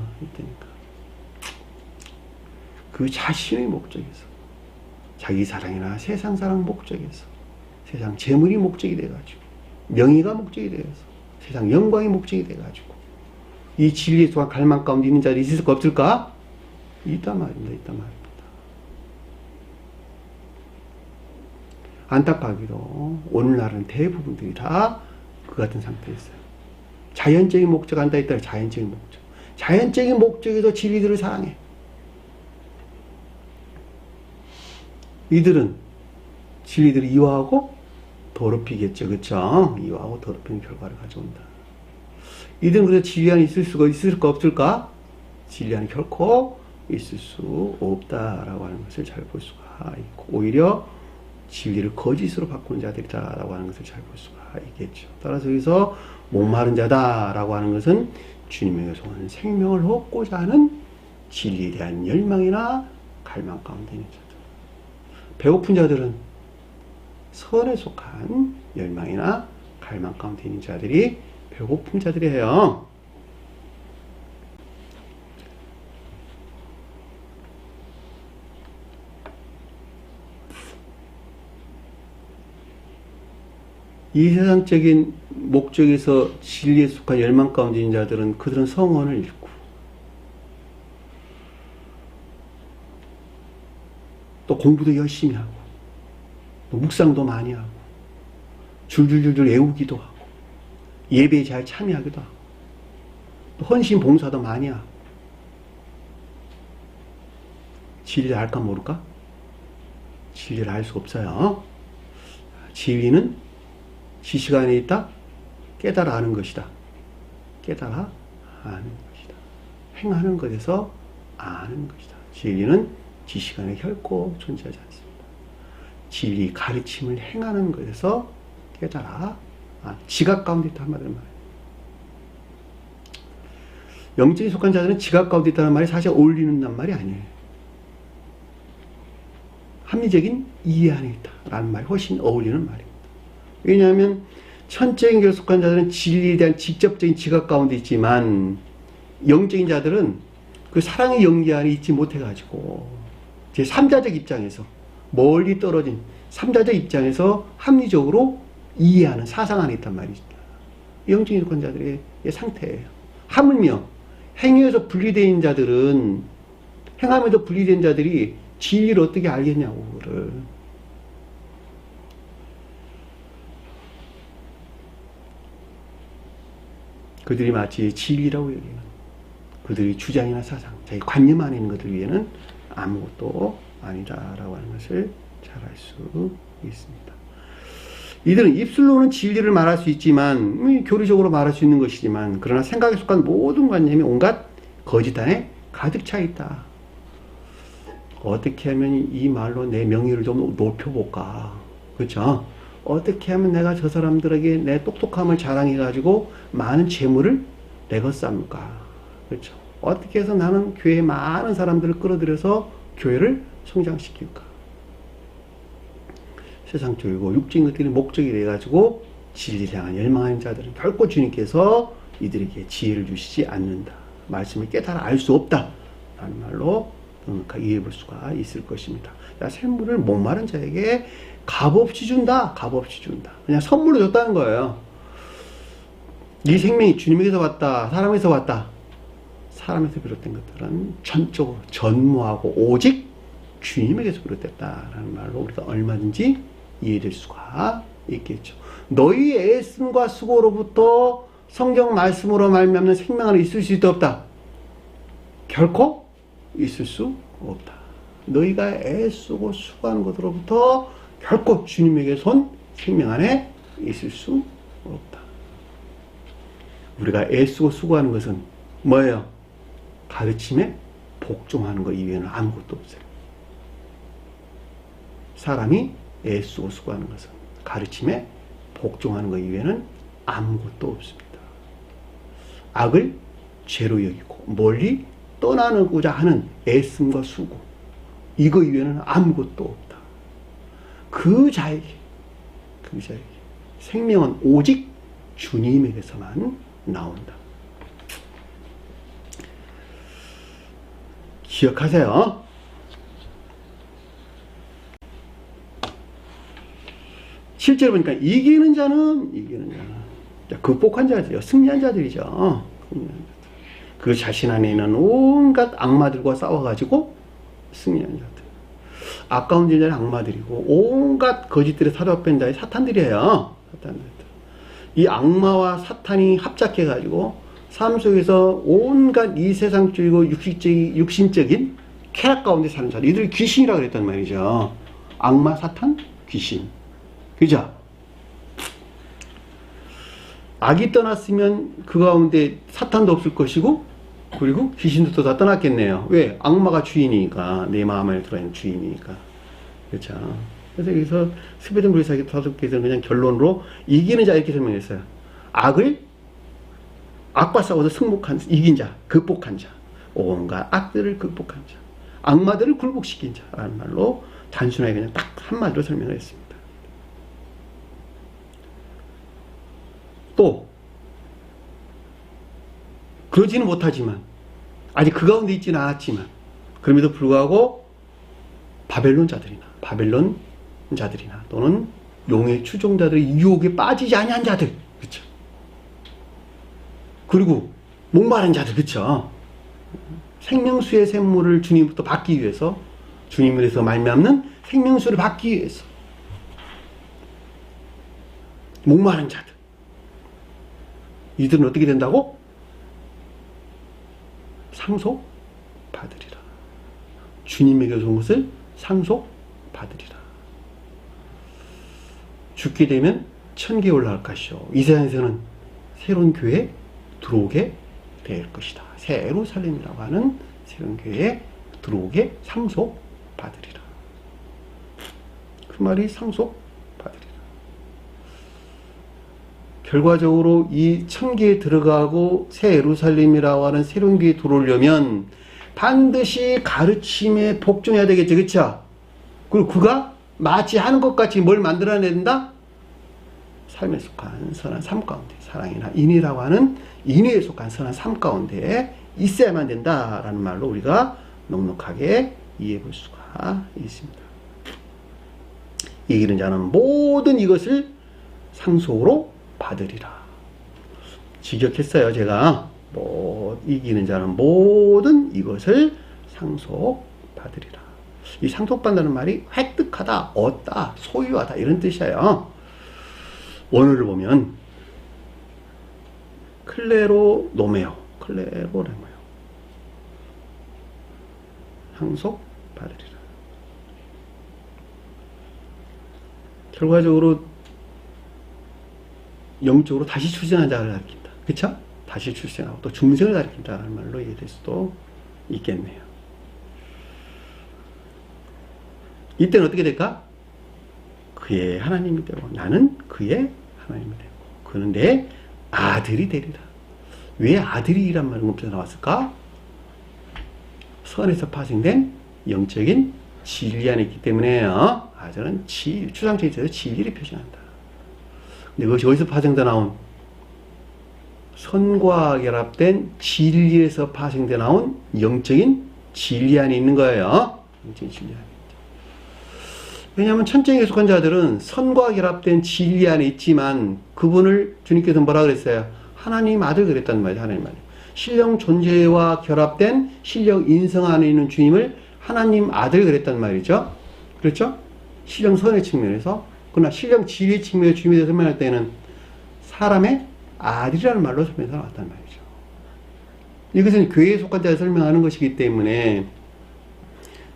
그 자신의 목적에서, 자기 사랑이나 세상 사랑 목적에서, 세상 재물이 목적이 돼가지고, 명의가 목적이 돼서, 세상 영광이 목적이 돼가지고, 이 진리에 속한 갈망 가운데 있는 자들이 있을까 없을까? 있단 말입니다. 안타깝게도 오늘날은 대부분들이 다 그 같은 상태에 있어요. 자연적인 목적 한다 했다. 자연적인 목적. 자연적인 목적에서 진리들을 사랑해. 이들은 진리들을 이화하고 더럽히겠죠. 그렇죠? 이화하고 더럽히는 결과를 가져온다. 이들은 그래서 진리 안에 있을 수가 있을까 없을까? 진리 안에 결코 있을 수 없다라고 하는 것을 잘 볼 수가 있고, 오히려 진리를 거짓으로 바꾸는 자들이다라고 하는 것을 잘 볼 수가 있겠죠. 따라서 여기서 목마른 자다라고 하는 것은 주님에게서 오는 생명을 얻고자 하는 진리에 대한 열망이나 갈망 가운데 있는 자들. 배고픈 자들은 선에 속한 열망이나 갈망 가운데 있는 자들이 배고픈 자들이에요. 이 세상적인 목적에서 진리에 속한 열망 가운데 있는 자들은, 그들은 성언을 읽고 또 공부도 열심히 하고 또 묵상도 많이 하고 줄줄줄줄 외우기도 하고 예배에 잘 참여하기도 하고 또 헌신 봉사도 많이 하고. 진리를 알까 모를까? 진리를 알 수 없어요. 진리는 지식 안에 있다? 깨달아 아는 것이다. 깨달아 아는 것이다. 행하는 것에서 아는 것이다. 진리는 지식 안에 결코 존재하지 않습니다. 진리 가르침을 행하는 것에서 깨달아 지각 가운데 있다 한마디로 말해요. 영적에 속한 자들은 지각 가운데 있다는 말이 사실 어울리는 말이 아니에요. 합리적인 이해 안에 있다라는 말이 훨씬 어울리는 말입니다. 왜냐하면 천적인 교에 속한 자들은 진리에 대한 직접적인 지각 가운데 있지만, 영적인 자들은 그 사랑의 영계 안에 있지 못해가지고 제 3자적 입장에서, 멀리 떨어진 3자적 입장에서 합리적으로 이해하는 사상 안에 있단 말이죠. 영적인 속한 자들의 상태예요. 하물며 행위에서 분리되어 있는 자들은, 행함에서 분리된 자들이 진리를 어떻게 알겠냐고. 그거를. 그들이 마치 진리라고 여기는, 그들의 주장이나 사상, 자기 관념 안에 있는 것들 위에는 아무것도 아니다라고 하는 것을 잘 알 수 있습니다. 이들은 입술로는 진리를 말할 수 있지만, 교리적으로 말할 수 있는 것이지만, 그러나 생각에 속한 모든 관념이 온갖 거짓 안에 가득 차 있다. 어떻게 하면 이 말로 내 명예를 좀 높여볼까? 그렇죠? 어떻게 하면 내가 저 사람들에게 내 똑똑함을 자랑해가지고 많은 재물을 내걸삼을까? 그렇죠? 어떻게 해서 나는 교회에 많은 사람들을 끌어들여서 교회를 성장시킬까? 세상적이고 육적인 것들이 목적이 돼가지고 진리를 향한 열망하는 자들은 결코 주님께서 이들에게 지혜를 주시지 않는다. 말씀을 깨달아 알 수 없다. 라는 말로 넉넉하게 이해해 볼 수가 있을 것입니다. 자, 샘물을 목마른 자에게 값없이 준다. 값없이 준다. 그냥 선물로 줬다는 거예요. 이 생명이 주님에게서 왔다. 사람에서 왔다. 사람에서 비롯된 것들은 전적으로 전무하고 오직 주님에게서 비롯됐다라는 말로 우리가 얼마든지 이해될 수가 있겠죠. 너희 애씀과 수고로부터 성경 말씀으로 말미암는 생명 안에 있을 수 있다 없다? 결코 있을 수 없다. 너희가 애쓰고 수고하는 것으로부터 결코 주님에게 손 생명 안에 있을 수 없다. 우리가 애쓰고 수고하는 것은 뭐예요? 가르침에 복종하는 것 이외에는 아무것도 없어요. 사람이 애쓰고 수고하는 것은 가르침에 복종하는 것 이외에는 아무것도 없습니다. 악을 죄로 여기고 멀리 떠나고자 하는 애씀과 수고, 이거 이외에는 아무것도 없다. 그 자에게 생명은 오직 주님에게서만 나온다. 기억하세요. 실제로 보니까 이기는 자는 극복한 자들이요, 승리한 자들이죠. 그 자신 안에 있는 온갖 악마들과 싸워가지고 승리한 자들. 아까운 자는 악마들이고 온갖 거짓들의 사로잡힌 자의 사탄들이에요. 이 악마와 사탄이 합작해가지고 삶 속에서 온갖 이 세상적이고 육신적인 쾌락 가운데 사는 자들, 이들이 귀신이라고 그랬단 말이죠. 악마, 사탄, 귀신. 그죠? 악이 떠났으면 그 가운데 사탄도 없을 것이고, 그리고 귀신도 다 떠났겠네요. 왜? 악마가 주인이니까. 내 마음에 들어있는 주인이니까. 그렇죠? 그래서 여기서 스베덴 불사기 사도께서는 그냥 결론으로 이기는 자 이렇게 설명했어요. 악과 싸워서 이긴 자, 극복한 자, 온갖 악들을 극복한 자, 악마들을 굴복시킨 자라는 말로 단순하게 그냥 딱 한마디로 설명을 했습니다. 또 그러지는 못하지만, 아직 그 가운데 있지는 않았지만, 그럼에도 불구하고 바벨론 자들이나 또는 용의 추종자들의 유혹에 빠지지 아니한 자들, 그렇죠? 그리고 목마른 자들, 그렇죠? 생명수의 샘물을 주님부터 받기 위해서, 주님에서 말미암는 생명수를 받기 위해서 목마른 자들, 이들은 어떻게 된다고? 상속받으리라. 주님에게서 온 것을 상속받으리라. 죽게 되면 천국에 올라갈 것이요, 이 세상에서는 새로운 교회에 들어오게 될 것이다. 새 예루살렘이라고 하는 새로운 교회에 들어오게 상속받으리라. 그 말이 상속받으리라. 결과적으로 이 천국에 들어가고 새 예루살렘이라고 하는 새로운 교회에 들어오려면 반드시 가르침에 복종해야 되겠죠. 그렇죠? 그리고 그가 마치 하는 것 같이 뭘 만들어내야 된다? 삶에 속한 선한 삶 가운데, 사랑이나 인이라고 하는 인의에 속한 선한 삶 가운데 있어야만 된다라는 말로 우리가 넉넉하게 이해해 볼 수가 있습니다. 이기는 자는 모든 이것을 상속으로 받으리라. 직역했어요, 제가. 이기는 자는 모든 이것을 상속받으리라. 이 상속받는다는 말이 획득하다, 얻다, 소유하다 이런 뜻이에요. 원어를 보면 클레로노메오, 상속받으리라. 결과적으로 영적으로 다시 출생한 자를 가리킨다. 그쵸? 다시 출생하고 또 중생을 가리킨다는 말로 이해될 수도 있겠네요. 이때는 어떻게 될까? 그의 하나님이 되고 나는 그의 하나님이 되고 그는 내 아들이 되리라. 왜 아들이란 말은 먼저 나왔을까? 선에서 파생된 영적인 진리 안에 있기 때문에요. 아들은 추상적인 뜻에서 진리를 표현한다. 근데 그것이 어디서 파생돼 나온? 선과 결합된 진리에서 파생돼 나온 영적인 진리안이 있는 거예요. 영적인 진리안이. 왜냐하면 천정에 속한 자들은 선과 결합된 진리 안에 있지만 그분을 주님께서 뭐라 그랬어요? 하나님 아들 그랬단 말이에요. 하나님 아들. 신령 존재와 결합된 신령 인성 안에 있는 주님을 하나님 아들 그랬단 말이죠. 그렇죠? 신령 선의 측면에서. 그러나 신령 진리 측면에서 주님에 대해서 설명할 때는 사람의 아들이라는 말로 설명해서 나왔단 말이죠. 이것은 교회에 속한 자를 설명하는 것이기 때문에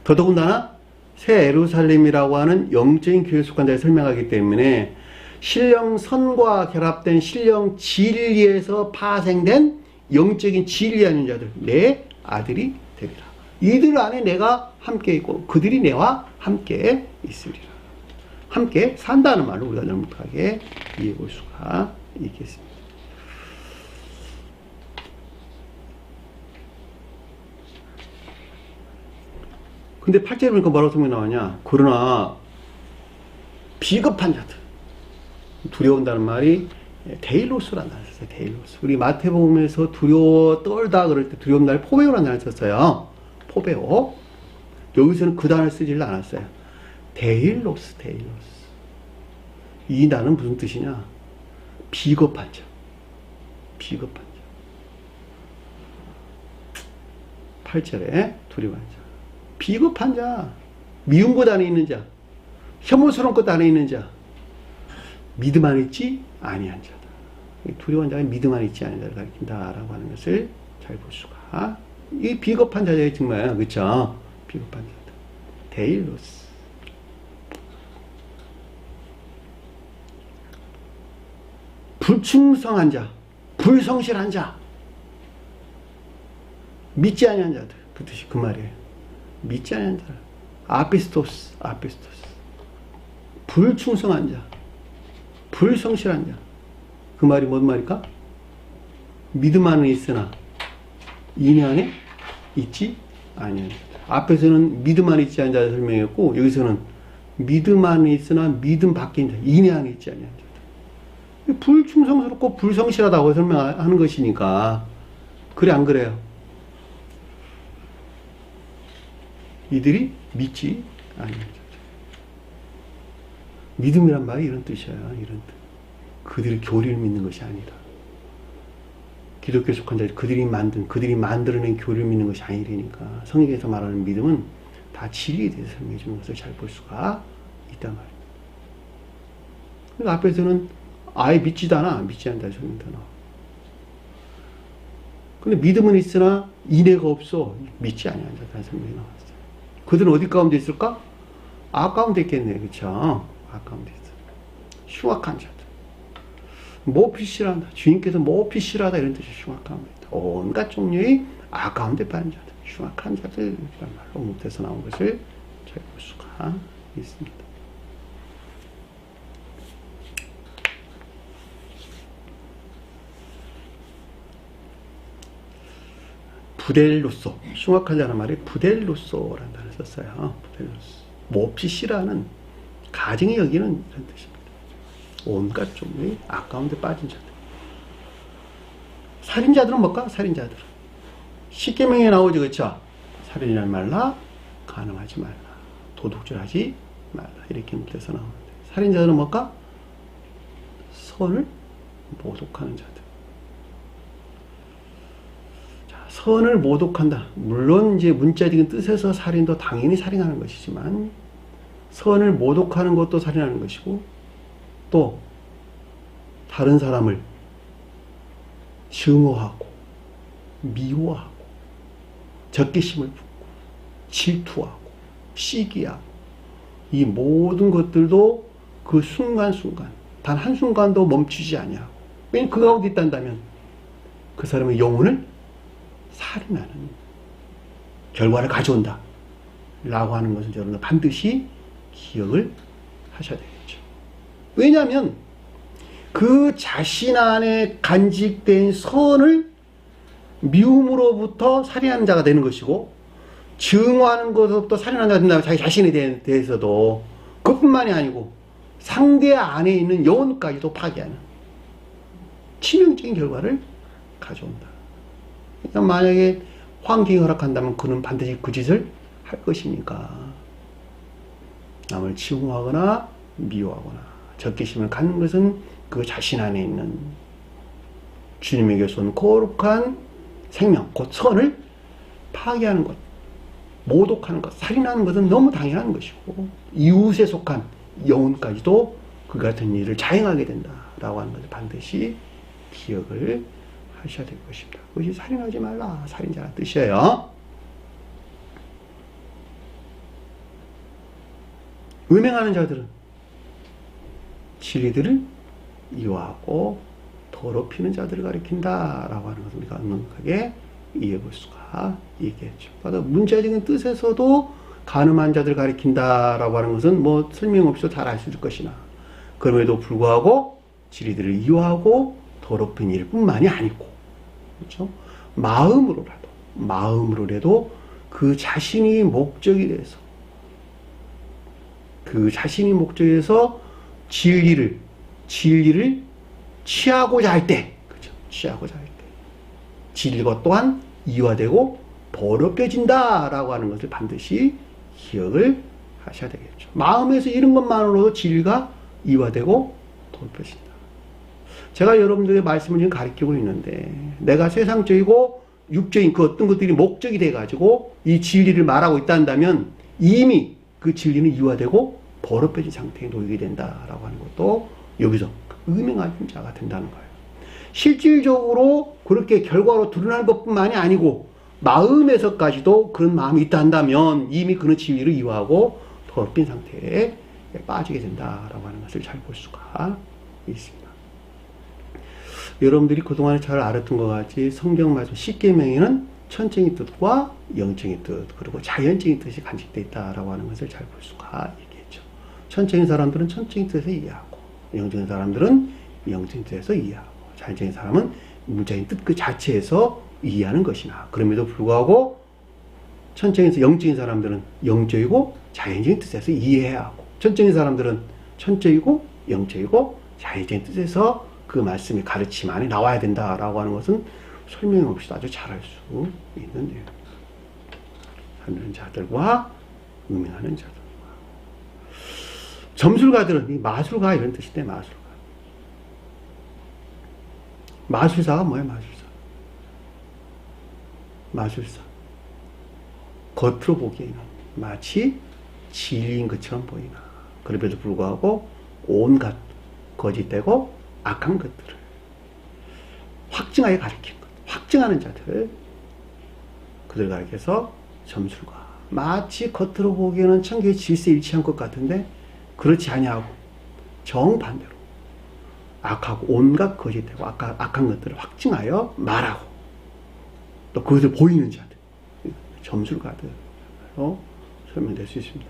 더더군다나 새 예루살렘이라고 하는 영적인 교회에 속한 자를 설명하기 때문에 신령 선과 결합된 신령 진리에서 파생된 영적인 진리 아닌 자들, 내 아들이 되리라. 이들 안에 내가 함께 있고 그들이 내와 함께 있으리라. 함께 산다는 말로 우리가 넉넉하게 이해해 볼 수가 있겠습니다. 근데 8절에 보니까 뭐라고 설명이 나오냐? 그러나 비겁한 자들, 두려운다는 말이 데일로스라는 단어를 썼어요. 데일로스. 우리 마태복음에서 두려워 떨다 그럴 때 두려운 날 포베오라는 단어를 썼어요. 포베오. 여기서는 그 단어를 쓰지를 않았어요. 데일로스, 데일로스. 이 단어는 무슨 뜻이냐? 비겁한 자. 비겁한 자. 8절에 두려운 자. 비겁한 자, 미운 것 안에 있는 자, 혐오스러운 것 안에 있는 자, 믿음 안에 있지 아니한 자다. 두려운 자가 믿음 안에 있지 아니한 자를 가리킨다라고 하는 것을 잘 볼 수가. 이 비겁한 자의 정말 그렇죠? 비겁한 자다. 데일로스. 불충성한 자, 불성실한 자, 믿지 아니한 자들. 그 뜻이 그 말이에요. 믿지 않는 자, 아피스토스, 아피스토스. 불충성한 자, 불성실한 자. 그 말이 뭔 말일까? 믿음 안에 있으나 인내 안에 있지 아니한 자. 앞에서는 믿음 안에 있지 않은 자를 설명했고 여기서는 믿음 안에 있으나 믿음 밖에 있는 자, 인내 안에 있지 아니한 자. 불충성스럽고 불성실하다고 설명하는 것이니까 그래 안 그래요? 이들이 믿지 아니한 자들. 믿음이란 말이 이런 뜻이야. 이런 뜻. 그들의 교리를 믿는 것이 아니라 기독교에 속한 자들, 그들이 만들어낸 교리를 믿는 것이 아니라니까. 성경에서 말하는 믿음은 다 진리에 대해서 설명해 주는 것을 잘 볼 수가 있단 말이야. 그러니까 앞에서는 아예 믿지도 않아. 믿지 않는다 설명도 나와. 근데 믿음은 있으나 인애가 없어. 믿지 아니한 자들 설명이 나와. 그들은 어디 가운데 있을까? 악 가운데 있겠네. 그쵸? 악 가운데 있어. 흉악한 자들. 몹시 싫어한다. 주인께서 몹시 싫어하다. 이런 뜻이 흉악한 겁니다. 온갖 종류의 악 가운데 빠진 자들. 흉악한 자들. 이런 말로 못해서 나온 것을 잘 볼 수가 있습니다. 부델로소. 흉악한 자는 말이 부델로소라는 단어를 썼어요. 부델로소. 몹시 싫어하는, 가증히 여기는 이런 뜻입니다. 온갖 종류의 악 가운데 빠진 자들. 살인자들은 뭘까? 살인자들은. 십계명에 나오죠. 그렇죠? 살인하지 말라, 간음하지 말라, 도둑질하지 말라. 이렇게 묶여서 나오는데. 살인자들은 뭘까? 선을 모독하는 자들. 선을 모독한다. 물론 이제 문자적인 뜻에서 살인도 당연히 살인하는 것이지만 선을 모독하는 것도 살인하는 것이고 또 다른 사람을 증오하고 미워하고 적개심을 품고 질투하고 시기하고 이 모든 것들도 그 순간순간 단 한순간도 멈추지 아니하고 왜냐하면 그 가운데 있단다면 그 사람의 영혼을 살인하는 결과를 가져온다 라고 하는 것을 여러분은 반드시 기억을 하셔야 되겠죠. 왜냐하면 그 자신 안에 간직된 선을 미움으로부터 살인하는 자가 되는 것이고 증오하는 것으로부터 살인하는 자가 된다면 자기 자신에 대해서도 그뿐만이 아니고 상대 안에 있는 영혼까지도 파괴하는 치명적인 결과를 가져온다. 그러니까 만약에 환경이 허락한다면 그는 반드시 그 짓을 할 것이니까. 남을 치용하거나 미워하거나 적개심을 갖는 것은 그 자신 안에 있는 주님에게서 온 거룩한 생명, 곧 선을 파괴하는 것, 모독하는 것, 살인하는 것은 너무 당연한 것이고 이웃에 속한 영혼까지도 그 같은 일을 자행하게 된다라고 하는 것을 반드시 기억을 하셔야 될 것입니다. 그것이 살인하지 말라, 살인자라는 뜻이에요. 음행하는 자들은 진리들을 이화하고 더럽히는 자들을 가리킨다라고 하는 것을 우리가 넉넉하게 이해해 볼 수가 있겠죠. 그러니까 문자적인 뜻에서도 간음한 자들을 가리킨다라고 하는 것은 뭐 설명 없이도 잘 알 수 있을 것이나 그럼에도 불구하고 진리들을 이화하고 더럽힌 일뿐만이 아니고, 그렇죠? 마음으로라도 그 자신이 목적이 돼서 진리를 취하고자 할 때, 그렇죠? 취하고자 할 때, 진리가 또한 이화되고 더럽혀진다라고 하는 것을 반드시 기억을 하셔야 되겠죠. 마음에서 이런 것만으로도 진리가 이화되고 더럽혀진다. 제가 여러분들의 말씀을 지금 가르치고 있는데, 내가 세상적이고 육적인 그 어떤 것들이 목적이 돼가지고 이 진리를 말하고 있다면 이미 그 진리는 이화되고 더럽혀진 상태에 놓이게 된다라고 하는 것도 여기서 음행하는 자가 된다는 거예요. 실질적으로 그렇게 결과로 드러날 것뿐만이 아니고 마음에서까지도 그런 마음이 있다 한다면 이미 그는 진리를 이화하고 더럽힌 상태에 빠지게 된다라고 하는 것을 잘 볼 수가 있습니다. 여러분들이 그동안에 잘 알았던 것 같이 성경 말씀 10계명에는 천적인 뜻과 영적인 뜻 그리고 자연적인 뜻이 간직되어 있다라고 하는 것을 잘 볼 수가 있겠죠. 천적인 사람들은 천적인 뜻에서 이해하고 영적인 사람들은 영적인 뜻에서 이해하고 자연적인 사람은 문자인 뜻 그 자체에서 이해하는 것이나 그럼에도 불구하고 천적인 영적인 사람들은 영적이고 자연적인 뜻에서 이해해야 하고 천적인 사람들은 천적이고 영적이고 자연적인 뜻에서 그 말씀의 가르침 안에 나와야 된다라고 하는 것은 설명 없이도 아주 잘 알 수 있는데요. 하는 자들과 음행하는 자들과 점술가들은 이 마술가 이런 뜻인데 마술사가 뭐예요? 마술사 겉으로 보기에는 마치 진리인 것처럼 보이나 그럼에도 불구하고 온갖 거짓되고 악한 것들을 확증하여 가리키는 것, 확증하는 자들, 그들 가리켜서 점술가. 마치 겉으로 보기에는 천개의 질서에 일치한 것 같은데 그렇지 아니하고 정반대로 악하고 온갖 거짓되고 악한 것들을 확증하여 말하고 또 그것을 보이는 자들, 점술가들로 설명될 수 있습니다.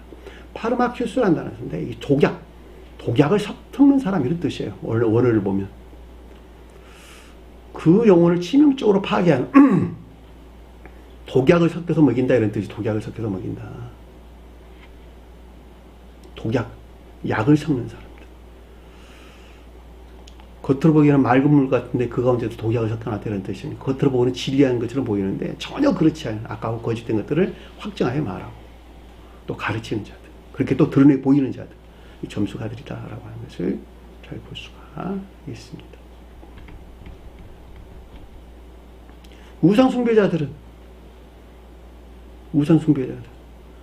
파르마큐스라는 단어인데 이 독약을 섞는 사람 이런 뜻이에요. 원어를 보면 그 영혼을 치명적으로 파괴하는 독약을 섞여서 먹인다 이런 뜻이 독약을 섞여서 먹인다. 약을 섞는 사람들. 겉으로 보기에는 맑은 물 같은데 그 가운데도 독약을 섞어놨다 이런 뜻입니다. 겉으로 보기에는 진리한 것처럼 보이는데 전혀 그렇지 않은 악하고 거짓된 것들을 확증하여 말하고 또 가르치는 자들. 그렇게 또 드러내 보이는 자들. 이 점수가들이다라고 하는 것을 잘 볼 수가 있습니다. 우상숭배자들.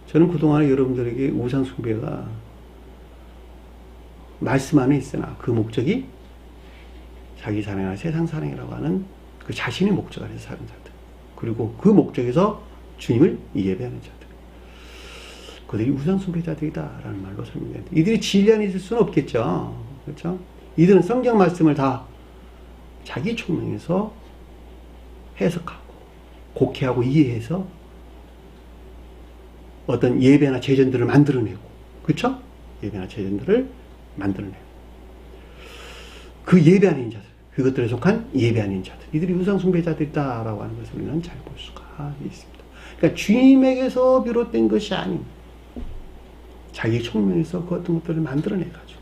저는 그동안에 여러분들에게 우상숭배가 말씀 안에 있으나 그 목적이 자기 사랑이나 세상 사랑이라고 하는 그 자신의 목적 안에서 사는 자들. 그리고 그 목적에서 주님을 예배하는 자들. 그들이 우상숭배자들이다라는 말로 설명됩니다. 이들이 진리 안에 있을 수는 없겠죠. 그렇죠? 이들은 성경 말씀을 다 자기 총명에서 해석하고 곡해하고 이해해서 어떤 예배나 제전들을 만들어내고, 그렇죠? 예배나 제전들을 만들어내고 그 예배 아닌 자들, 그것들에 속한 예배 아닌 자들, 이들이 우상숭배자들이다라고 하는 것을 우리는 잘 볼 수가 있습니다. 그러니까 주님에게서 비롯된 것이 아닌 자기 총명에서 그 어떤 것들을 만들어내가지고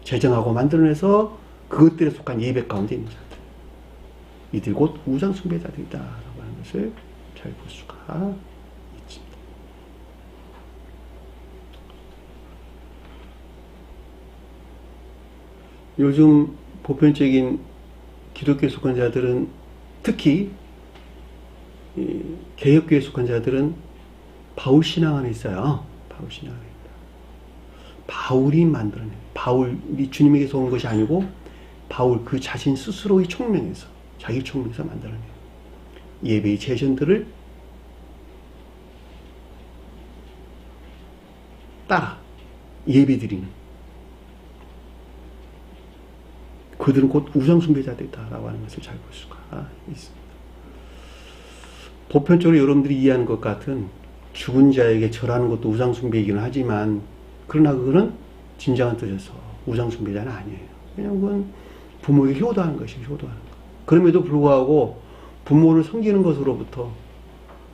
제정하고 만들어내서 그것들에 속한 예배 가운데 있는 자들, 이들 곧 우상숭배자들이다라고 하는 것을 잘 볼 수가 있습니다. 요즘 보편적인 기독교에 속한 자들은, 특히 개혁교에 속한 자들은 바울신앙 안에 있어요. 바울신앙 안에 있다. 바울이 만들어낸, 바울이 주님에게서 온 것이 아니고 바울 그 자신 스스로의 총명에서, 자기 총명에서 만들어낸 예배의 재전들을 따라 예배드리는, 그들은 곧 우상숭배자들이다라고 하는 것을 잘 볼 수가 있습니다. 보편적으로 여러분들이 이해하는 것 같은 죽은 자에게 절하는 것도 우상숭배이기는 하지만, 그러나 그거는 진정한 뜻에서 우상숭배자는 아니에요. 그냥 그건 부모에게 효도하는 것이에요. 효도하는 것. 그럼에도 불구하고 부모를 섬기는 것으로부터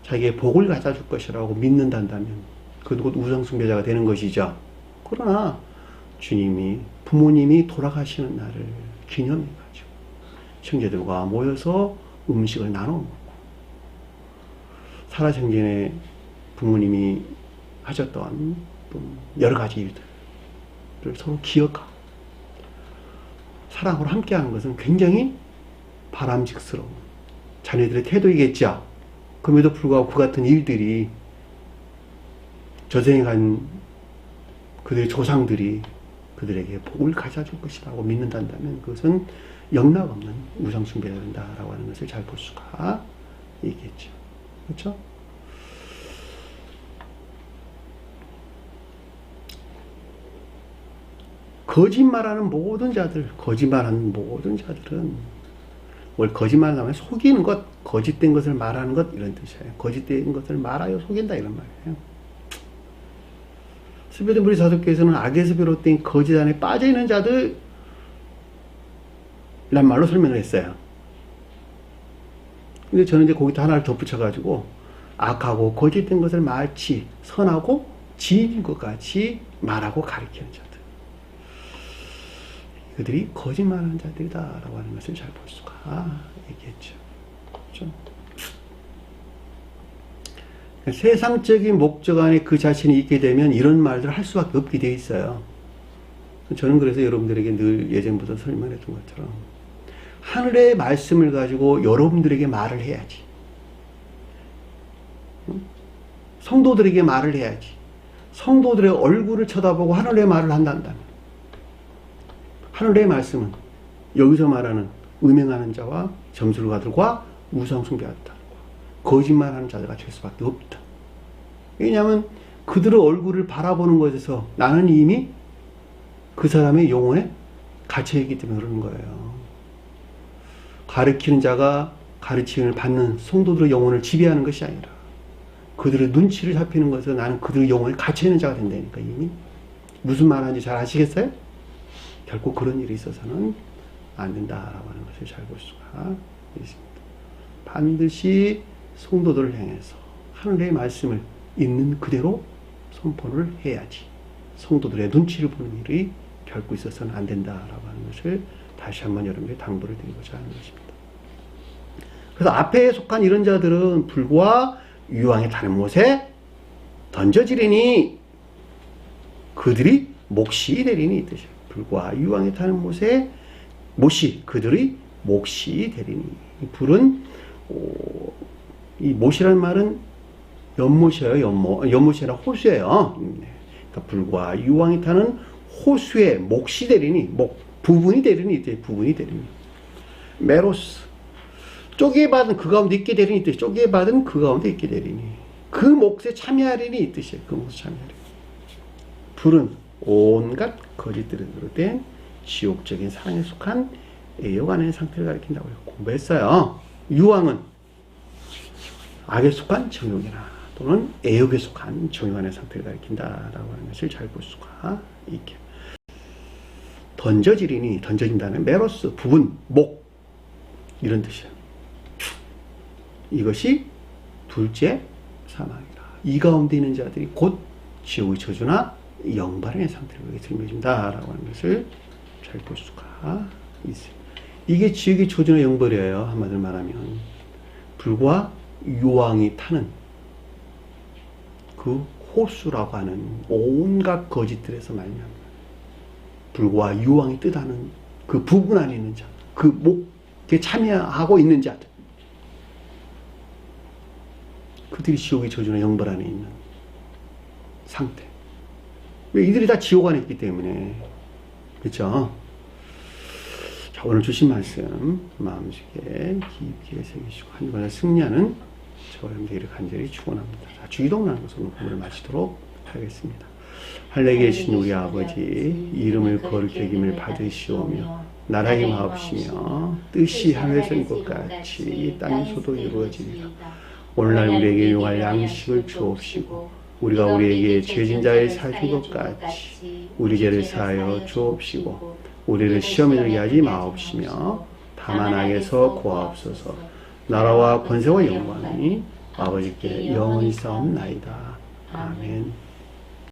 자기의 복을 가져줄 것이라고 믿는다면 그건 곧 우상숭배자가 되는 것이죠. 그러나 주님이, 부모님이 돌아가시는 날을 기념해가지고 형제들과 모여서 음식을 나눠 먹고, 살아생전에 부모님이 하셨던 여러 가지 일들을 서로 기억하고 사랑으로 함께하는 것은 굉장히 바람직스러운 자녀들의 태도이겠죠. 그럼에도 불구하고 그 같은 일들이 저생에 간 그들의 조상들이 그들에게 복을 가져줄 것이라고 믿는다면 그것은 영락없는 우상숭배가 된다라고 하는 것을 잘 볼 수가 있겠죠. 그렇죠? 거짓말하는 모든 자들은 뭘 거짓말하면 속이는 것, 거짓된 것을 말하는 것, 이런 뜻이에요. 거짓된 것을 말하여 속인다, 이런 말이에요. 스베드 무리 사도께서는 악에서 비롯된 거짓 안에 빠져있는 자들 이란 말로 설명을 했어요. 근데 저는 이제 거기다 하나를 덧붙여가지고 악하고 거짓된 것을 마치 선하고 지혜인 것 같이 말하고 가리키는 자들, 그들이 거짓말하는 자들이다라고 하는 것을 잘 볼 수가 있겠죠. 그렇죠? 세상적인 목적 안에 그 자신이 있게 되면 이런 말들을 할 수밖에 없게 돼 있어요. 저는 그래서 여러분들에게 늘 예전부터 설명했던 것처럼 하늘의 말씀을 가지고 여러분들에게 말을 해야지. 성도들에게 말을 해야지. 성도들의 얼굴을 쳐다보고 하늘의 말을 한다면 하늘의 말씀은 여기서 말하는 음행하는 자와 점술가들과 우상숭배하다, 거짓말하는 자들과 될 수밖에 없다. 왜냐하면 그들의 얼굴을 바라보는 것에서 나는 이미 그 사람의 영혼에 갇혀있기 때문에 그러는 거예요. 가르치는 자가 가르침을 받는 성도들의 영혼을 지배하는 것이 아니라 그들의 눈치를 살피는 것에서 나는 그들의 영혼에 갇혀있는 자가 된다니까. 이미 무슨 말하는지 잘 아시겠어요? 결코 그런 일이 있어서는 안 된다라고 하는 것을 잘 볼 수가 있습니다. 반드시 성도들을 향해서 하늘의 말씀을 있는 그대로 선포를 해야지 성도들의 눈치를 보는 일이 결코 있어서는 안 된다라고 하는 것을 다시 한번 여러분께 당부를 드리고자 하는 것입니다. 그래서 앞에 속한 이런 자들은 불과 유황에 타는 못에 던져지리니 그들이 몫이 되리니 이 뜻이에요. 불과 유황에 타는 못이 그들의 몫이 되리니. 이 불은 이 못이라는 말은 연못이에요. 연못이 아니라 호수예요. 그러니까 불과 유황에 타는 호수의 몫이 되리니, 부분이 되리니 이때 부분이 되리니. 메로스 쪼개 받은 그 가운데 있게 되리니 이 뜻이, 쪼개 받은 그 가운데 있게 되리니 그 몫에 참여하리니 이 뜻이에요. 그 몫에 참여하리니. 불은 온갖 거짓들을 비롯된 지옥적인 사랑에 속한 애여간의 상태를 가리킨다고 공부했어요. 유황은 악에 속한 정욕이나 또는 애욕에 속한 정욕안의 상태를 가리킨다라고 하는 것을 잘 볼 수가 있게. 던져지리니, 던져진다는 메로스, 부분, 목 이런 뜻이에요. 이것이 둘째 사망이다. 이 가운데 있는 자들이 곧 지옥의 저주나 영발의 상태를 설명해준다라고 하는 것을 잘 볼 수가 있어요. 이게 지옥의 저주나 영벌이에요. 한마디로 말하면 불과 유황이 타는 그 호수라고 하는 온갖 거짓들에서 말미암아 불과 유황이 뜻하는 그 부분 안에 있는 자, 그 목에 참여하고 있는 자들, 그들이 지옥의 저주나 영벌 안에 있는 상태. 왜? 이들이 다 지옥 안에 있기 때문에. 그렇죠? 자, 오늘 주신 말씀 마음속에 깊게 새기시고 한 주간에 승리하는 저와 여러분들이 간절히 축원합니다. 자, 주기도문하는 것으로 공부를 마치도록 하겠습니다. 하늘에 계신 우리 아버지, 이름을 거룩히 여김을 받으시오며 나라의 마옵시며 뜻이 하늘에서 있는 것 같이 이 땅에서도 이루어지리라. 오늘날 우리에게 용할 양식을 주옵시고 우리가 우리에게 죄진 자를 사준 것 같이 우리 죄를 사하여 주옵시고 우리를 시험에 들게 하지 마옵시며 다만 악에서 구하옵소서. 나라와 권세와 영광이 아버지께 영원히 싸움나이다. 아멘.